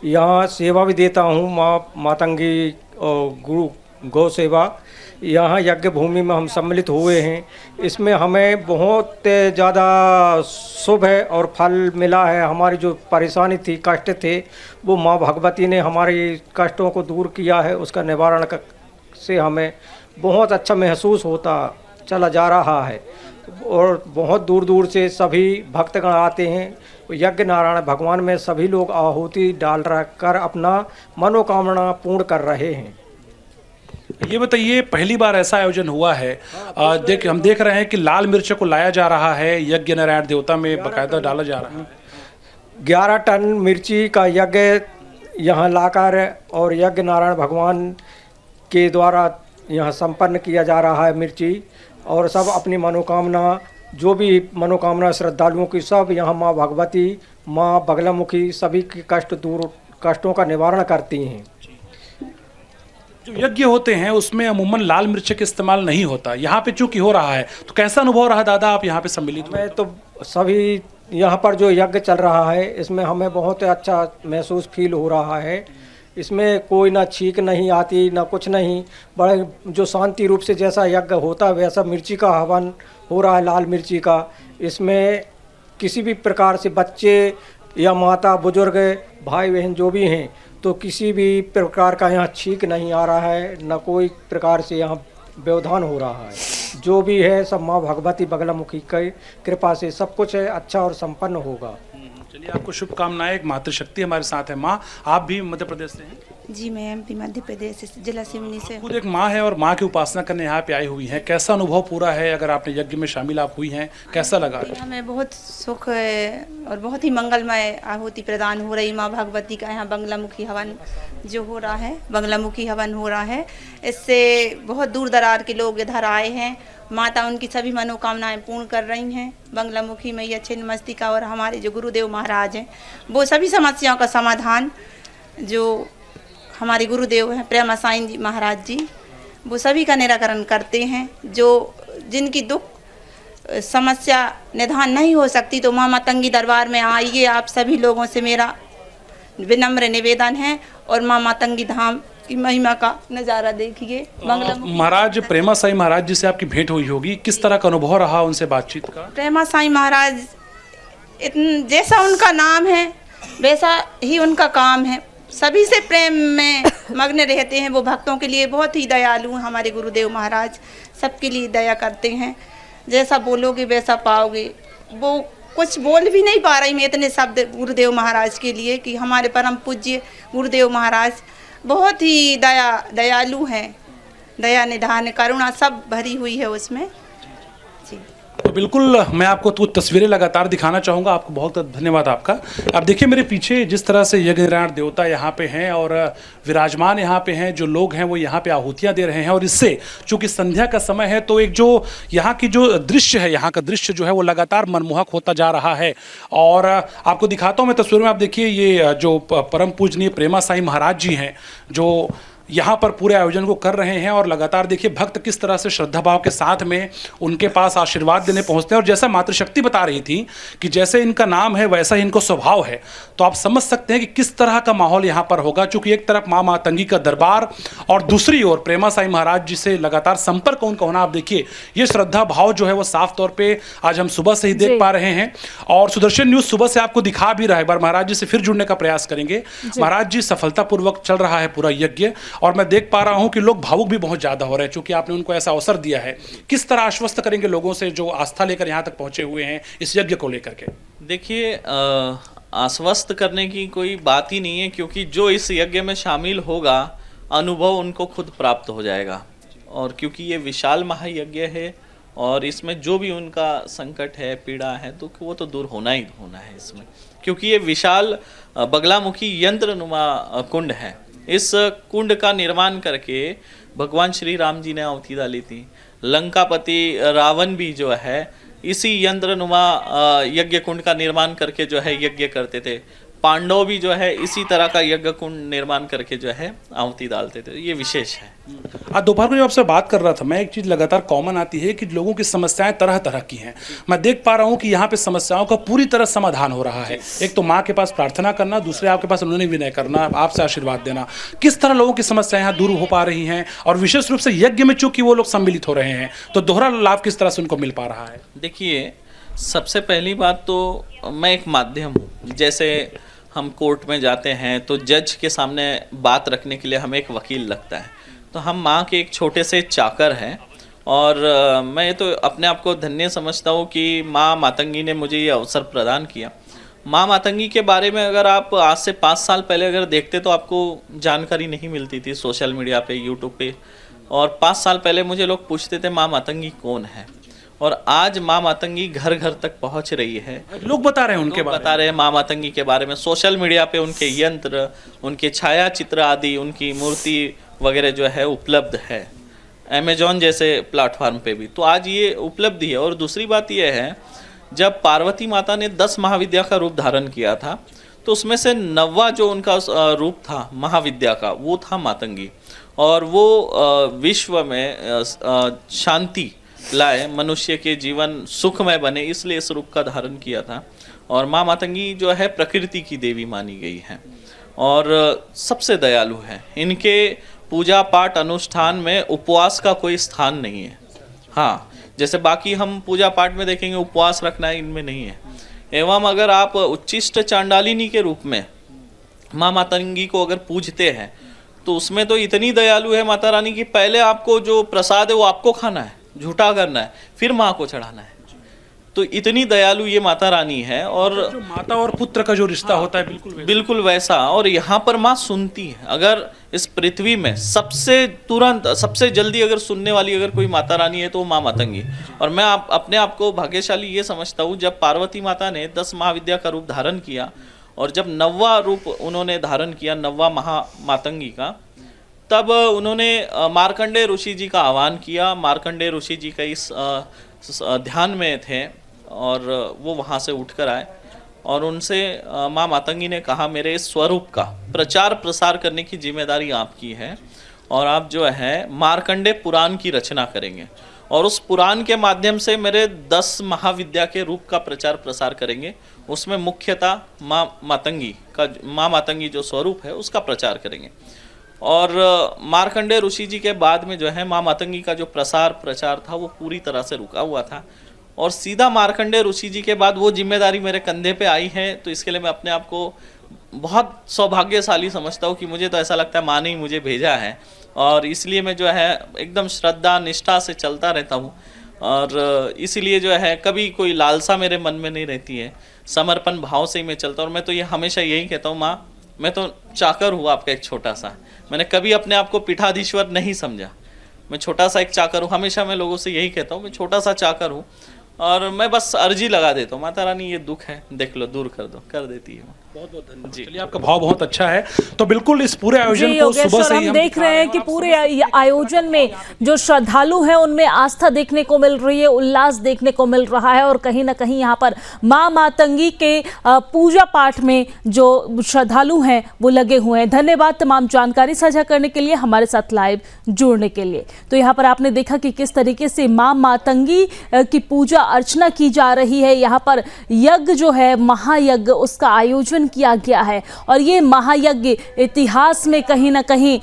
J: यहाँ सेवा भी देता हूँ, माँ मातंगी गुरु गौ सेवा। यहाँ यज्ञ भूमि में हम सम्मिलित हुए हैं। इसमें हमें बहुत ज़्यादा शुभ है और फल मिला है। हमारी जो परेशानी थी, कष्ट थे, वो माँ भगवती ने हमारी कष्टों को दूर किया है। उसका निवारण से हमें बहुत अच्छा महसूस होता चला जा रहा है। और बहुत दूर दूर से सभी भक्तगण आते हैं। यज्ञ नारायण भगवान में सभी लोग आहुति डाल कर अपना मनोकामना पूर्ण कर रहे हैं।
B: ये बताइए, पहली बार ऐसा आयोजन हुआ है, हम देख रहे हैं कि लाल मिर्च को लाया जा रहा है, यज्ञ नारायण देवता में बाकायदा डाला जा रहा है।
J: 11 टन मिर्ची का यज्ञ यहाँ लाकर और यज्ञ नारायण भगवान के द्वारा यहाँ संपन्न किया जा रहा है मिर्ची। और सब अपनी मनोकामना, जो भी मनोकामना श्रद्धालुओं की, सब यहाँ माँ भगवती, माँ बगलामुखी सभी के कष्टों का निवारण करती हैं।
B: जो यज्ञ होते हैं उसमें अमूमन लाल मिर्च का इस्तेमाल नहीं होता, यहाँ पे चूंकि हो रहा है, तो कैसा अनुभव रहा दादा आप यहाँ पे सम्मिलित हुए?
J: मैं तो सभी यहाँ पर जो यज्ञ चल रहा है इसमें हमें बहुत अच्छा महसूस फील हो रहा है। इसमें कोई ना छींक नहीं आती ना कुछ नहीं, बड़े जो शांति रूप से जैसा यज्ञ होता है वैसा मिर्ची का हवन हो रहा है, लाल मिर्ची का। इसमें किसी भी प्रकार से बच्चे या माता बुजुर्ग भाई बहन जो भी हैं, तो किसी भी प्रकार का यहाँ छींक नहीं आ रहा है, न कोई प्रकार से यहाँ व्यवधान हो रहा है। जो भी है सब माँ भगवती बगलामुखी की कृपा से सब कुछ है अच्छा और संपन्न होगा।
B: चलिए, आपको शुभकामनाएं। एक मातृशक्ति हमारे साथ है। माँ, आप भी मध्य प्रदेश से हैं?
K: जी, मैं एमपी मध्य प्रदेश से, जिला सिवनी से।
B: खुद एक माँ है और माँ की उपासना करने यहाँ पे आई हुई हैं, कैसा अनुभव पूरा है? अगर आपने यज्ञ में शामिल आप हुई हैं, कैसा लगा?
K: हमें बहुत सुख है और बहुत ही मंगलमय आहुति प्रदान हो रही माँ भगवती का। यहाँ बंगलामुखी हवन जो हो रहा है, बंगलामुखी हवन हो रहा है, इससे बहुत दूर दरार के लोग इधर आए हैं। माता उनकी सभी मनोकामनाएं पूर्ण कर रही हैं। बंगलामुखी मैया छिन्नमस्तिका और हमारे जो गुरुदेव महाराज हैं, वो सभी समस्याओं का समाधान, जो हमारे गुरुदेव हैं प्रेमा साईं जी महाराज जी, वो सभी का निराकरण करते हैं। जो जिनकी दुख समस्या निदान नहीं हो सकती, तो माँ मातंगी दरबार में आइए। आप सभी लोगों से मेरा विनम्र निवेदन है और माँ मातंगी धाम की महिमा का नज़ारा देखिए।
B: महाराज प्रेमा साईं महाराज जी से आपकी भेंट हुई होगी, किस तरह का अनुभव रहा उनसे बातचीत का?
K: प्रेमा साईं महाराज जैसा उनका नाम है वैसा ही उनका काम है। सभी से प्रेम में मग्न रहते हैं। वो भक्तों के लिए बहुत ही दयालु हैं। हमारे गुरुदेव महाराज सबके लिए दया करते हैं। जैसा बोलोगे वैसा पाओगे। वो कुछ बोल भी नहीं पा रही मैं इतने शब्द गुरुदेव महाराज के लिए कि हमारे परम पूज्य गुरुदेव महाराज बहुत ही दयालु हैं, दया निधान करुणा सब भरी हुई है उसमें जी।
B: तो बिल्कुल मैं आपको तो तस्वीरें लगातार दिखाना चाहूँगा। आपको बहुत धन्यवाद आपका। अब देखिए मेरे पीछे जिस तरह से यज्ञ नारायण देवता यहाँ पे हैं और विराजमान यहाँ पे हैं, जो लोग हैं वो यहाँ पे आहुतियाँ दे रहे हैं। और इससे चूँकि संध्या का समय है तो एक जो यहाँ की जो दृश्य है, यहाँ का दृश्य जो है वो लगातार मनमोहक होता जा रहा है। और आपको दिखाता हूँ मैं तस्वीर में। आप देखिए ये जो परम पूजनीय प्रेमा साई महाराज जी हैं जो यहाँ पर पूरे आयोजन को कर रहे हैं। और लगातार देखिए भक्त किस तरह से श्रद्धा भाव के साथ में उनके पास आशीर्वाद देने पहुँचते हैं। और जैसा मातृशक्ति बता रही थी कि जैसे इनका नाम है वैसा ही इनको स्वभाव है, तो आप समझ सकते हैं कि किस तरह का माहौल यहाँ पर होगा। चूँकि एक तरफ माँ मातंगी का दरबार और दूसरी ओर प्रेमा साई महाराज जी से लगातार संपर्क उनका होना। आप देखिए ये श्रद्धा भाव जो है वो साफ तौर पर आज हम सुबह से ही देख पा रहे हैं। और सुदर्शन न्यूज़ सुबह से आपको दिखा भी रहा है। एक बार महाराज जी से फिर जुड़ने का प्रयास करेंगे। महाराज जी सफलतापूर्वक चल रहा है पूरा यज्ञ और मैं देख पा रहा हूं कि लोग भावुक भी बहुत ज्यादा हो रहे हैं, क्योंकि आपने उनको ऐसा अवसर दिया है। किस तरह आश्वस्त करेंगे लोगों से जो आस्था लेकर यहां तक पहुंचे हुए हैं इस यज्ञ को लेकर के?
G: देखिए आश्वस्त करने की कोई बात ही नहीं है, क्योंकि जो इस यज्ञ में शामिल होगा अनुभव उनको खुद प्राप्त हो जाएगा। और क्योंकि ये विशाल महायज्ञ है और इसमें जो भी उनका संकट है, पीड़ा है, तो वो तो दूर होना ही होना है इसमें, क्योंकि ये विशाल बगलामुखी यंत्रनुमा कुंड है। इस कुंड का निर्माण करके भगवान श्री राम जी ने आहुति डाली थी। लंकापति रावण भी जो है इसी यंत्रनुमा यज्ञ कुंड का निर्माण करके जो है यज्ञ करते थे। पांडव भी जो है इसी तरह का यज्ञ कुंड निर्माण करके जो है आहुति डालते थे। ये विशेष है।
B: आज दोपहर को जब आपसे बात कर रहा था मैं, एक चीज़ लगातार कॉमन आती है कि लोगों की समस्याएं तरह तरह की हैं। मैं देख पा रहा हूं कि यहाँ पे समस्याओं का पूरी तरह समाधान हो रहा है। एक तो माँ के पास प्रार्थना करना, दूसरे आपके पास उन्होंने विनय करना, आपसे आशीर्वाद देना। किस तरह लोगों की समस्याएं यहाँ दूर हो पा रही हैं और विशेष रूप से यज्ञ में चूंकि वो लोग सम्मिलित हो रहे हैं तो दोहरा लाभ किस तरह से उनको मिल पा रहा है?
G: देखिए सबसे पहली बात तो मैं एक माध्यम हूँ। जैसे हम कोर्ट में जाते हैं तो जज के सामने बात रखने के लिए हमें एक वकील लगता है, तो हम माँ के एक छोटे से चाकर हैं। और मैं तो अपने आप को धन्य समझता हूँ कि माँ मातंगी ने मुझे ये अवसर प्रदान किया। माँ मातंगी के बारे में अगर आप आज से 5 साल पहले अगर देखते तो आपको जानकारी नहीं मिलती थी सोशल मीडिया पे, यूट्यूब पे। और 5 साल पहले मुझे लोग पूछते थे माँ मातंगी कौन है, और आज माँ मातंगी घर घर तक पहुंच रही है।
B: लोग बता रहे हैं उनके बारे में,
G: बता रहे हैं माँ मातंगी के बारे में। सोशल मीडिया पे उनके यंत्र, उनके छाया चित्र आदि, उनकी मूर्ति वगैरह जो है उपलब्ध है अमेजॉन जैसे प्लेटफॉर्म पे भी। तो आज ये उपलब्धि है। और दूसरी बात ये है, जब पार्वती माता ने 10 महाविद्या का रूप धारण किया था तो उसमें से 9वां जो उनका रूप था महाविद्या का, वो था मातंगी। और वो विश्व में शांति लाए, मनुष्य के जीवन सुखमय बने, इसलिए इस रूप का धारण किया था। और माँ मातंगी जो है प्रकृति की देवी मानी गई है और सबसे दयालु है। इनके पूजा पाठ अनुष्ठान में उपवास का कोई स्थान नहीं है। हाँ, जैसे बाकी हम पूजा पाठ में देखेंगे उपवास रखना है, इनमें नहीं है। एवं अगर आप उच्चिष्ट चांडालिनी के रूप में माँ मातंगी को अगर पूजते हैं तो उसमें तो इतनी दयालु है माता रानी की पहले आपको जो प्रसाद है वो आपको खाना है, झूठा करना है, फिर माँ को चढ़ाना है। तो इतनी दयालु ये माता रानी है। और
B: जो माता और पुत्र का जो रिश्ता होता है
G: बिल्कुल वैसा। और यहाँ पर माँ सुनती है। अगर इस पृथ्वी में सबसे तुरंत सबसे जल्दी अगर सुनने वाली अगर कोई माता रानी है तो माँ मातंगी। और मैं अपने आप को भाग्यशाली ये समझता हूँ, जब पार्वती माता ने 10 महाविद्या का रूप धारण किया और जब 9वां रूप उन्होंने धारण किया 9वां मातंगी का, तब उन्होंने मार्कंडेय ऋषि जी का आह्वान किया। मार्कंडेय ऋषि जी का इस ध्यान में थे और वो वहाँ से उठकर आए और उनसे माँ मातंगी ने कहा, मेरे इस स्वरूप का प्रचार प्रसार करने की जिम्मेदारी आपकी है और आप जो है मार्कंडेय पुराण की रचना करेंगे और उस पुराण के माध्यम से मेरे 10 महाविद्या के रूप का प्रचार प्रसार करेंगे। उसमें मुख्यतः माँ मातंगी जो स्वरूप है उसका प्रचार करेंगे। और मार्कंडेय ऋषि जी के बाद में जो है माँ मातंगी का जो प्रचार था वो पूरी तरह से रुका हुआ था और सीधा मार्कंडेय ऋषि जी के बाद वो जिम्मेदारी मेरे कंधे पे आई है। तो इसके लिए मैं अपने आप को बहुत सौभाग्यशाली समझता हूँ कि मुझे तो ऐसा लगता है माँ ने ही मुझे भेजा है और इसलिए मैं जो है एकदम श्रद्धा निष्ठा से चलता रहता हूँ। और इसीलिए जो है कभी कोई लालसा मेरे मन में नहीं रहती है, समर्पण भाव से ही मैं चलता हूँ। और मैं तो ये हमेशा यही कहता हूँ, माँ मैं तो चाकर हुआ आपका एक छोटा सा। मैंने कभी अपने आप को पीठाधीश्वर नहीं समझा। मैं छोटा सा एक चाकर हूँ। हमेशा मैं लोगों से यही कहता हूँ, मैं छोटा सा चाकर हूँ और मैं बस अर्जी लगा देता हूँ, माता रानी ये दुख है देख लो, दूर कर दो, कर देती है।
B: बहुत बहुत धन्यवाद। चलिए, आपका भाव बहुत अच्छा है। तो बिल्कुल इस पूरे आयोजन
F: जी
B: को
F: योगेश्वर,
B: सुबह से ही
F: हम देख रहे हैं कि पूरे आयोजन में जो श्रद्धालु हैं उनमें आस्था देखने को मिल रही है, उल्लास देखने को मिल रहा है और कहीं ना कहीं यहाँ पर मां मातंगी के पूजा पाठ में जो श्रद्धालु हैं वो लगे हुए हैं। धन्यवाद तमाम जानकारी साझा करने के लिए, हमारे साथ लाइव जुड़ने के लिए। तो यहाँ पर आपने देखा कि किस तरीके से मां मातंगी की पूजा अर्चना की जा रही है। यहाँ पर यज्ञ जो है, महायज्ञ, उसका आयोजन किया गया है और ये महायज्ञ इतिहास में कहीं ना कहीं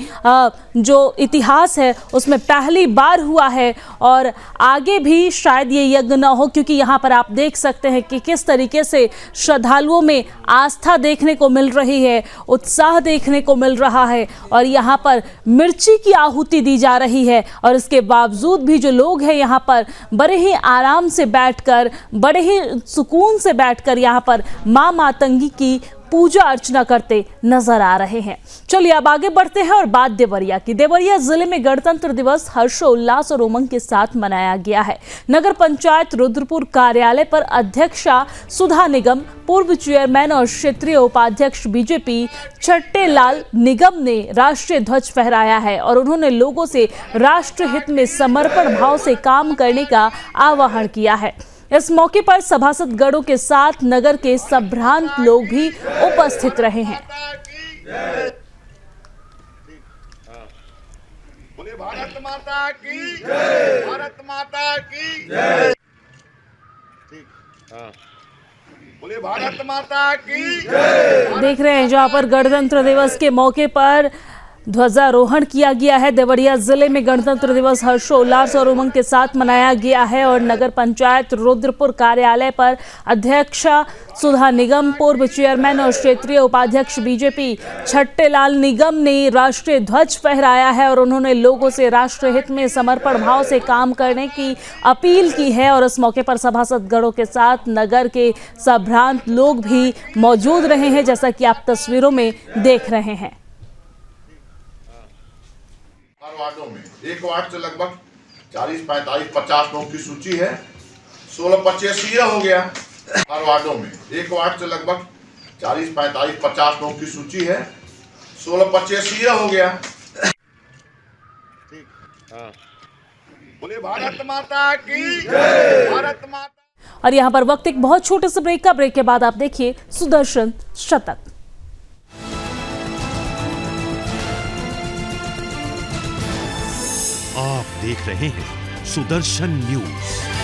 F: जो इतिहास है उसमें पहली बार हुआ है और आगे भी शायद ये यज्ञ न हो, क्योंकि यहाँ पर आप देख सकते हैं कि किस तरीके से श्रद्धालुओं में आस्था देखने को मिल रही है, उत्साह देखने को मिल रहा है और यहाँ पर मिर्ची की आहुति दी जा रही है और इसके बावजूद भी जो लोग हैं यहाँ पर बड़े ही आराम से बैठकर, बड़े ही सुकून से बैठकर यहाँ पर मां मातंगी की पूजा अर्चना करते नजर आ रहे हैं। चलिए अब आगे बढ़ते हैं और बात देवरिया की। देवरिया जिले में गणतंत्र दिवस हर्षोल्लास और उमंग के साथ मनाया गया है। नगर पंचायत रुद्रपुर कार्यालय पर अध्यक्षा सुधा निगम, पूर्व चेयरमैन और क्षेत्रीय उपाध्यक्ष बीजेपी छट्टेलाल निगम ने राष्ट्रीय ध्वज फहराया है और उन्होंने लोगों से राष्ट्र हित में समर्पण भाव से काम करने का आह्वान किया है। इस मौके पर सभासदगणों के साथ नगर के संभ्रांत लोग भी उपस्थित रहे हैं।
H: बोले भारत माता की जय, भारत माता की जय। बोले भारत माता की जय।
F: देख रहे हैं जहां पर गणतंत्र दिवस के मौके पर ध्वजारोहण किया गया है। देवरिया जिले में गणतंत्र दिवस हर्षोल्लास और उमंग के साथ मनाया गया है और नगर पंचायत रुद्रपुर कार्यालय पर अध्यक्षा सुधा निगम, पूर्व चेयरमैन और क्षेत्रीय उपाध्यक्ष बीजेपी छट्टेलाल निगम ने राष्ट्रीय ध्वज फहराया है और उन्होंने लोगों से राष्ट्र हित में समर्पण भाव से काम करने की अपील की है और इस मौके पर सभासदगणों के साथ नगर के संभ्रांत लोग भी मौजूद रहे हैं, जैसा कि आप तस्वीरों में देख रहे हैं।
L: हर वार्डों में एक वार्ड से लगभग 40, 45, 50 लोगों की सूची है। 16-25 ये हो गया। हर वार्डों में एक वार्ड से लगभग 40, 45, 50 लोगों की सूची है। 16-25 ये हो गया।
H: बोले भारत माता की जय, भारत माता।
F: और यहाँ पर वक्त एक बहुत छोटे से ब्रेक का, ब्रेक के बाद आप देखिए सुदर्शन शतक।
M: आप देख रहे हैं सुदर्शन न्यूज।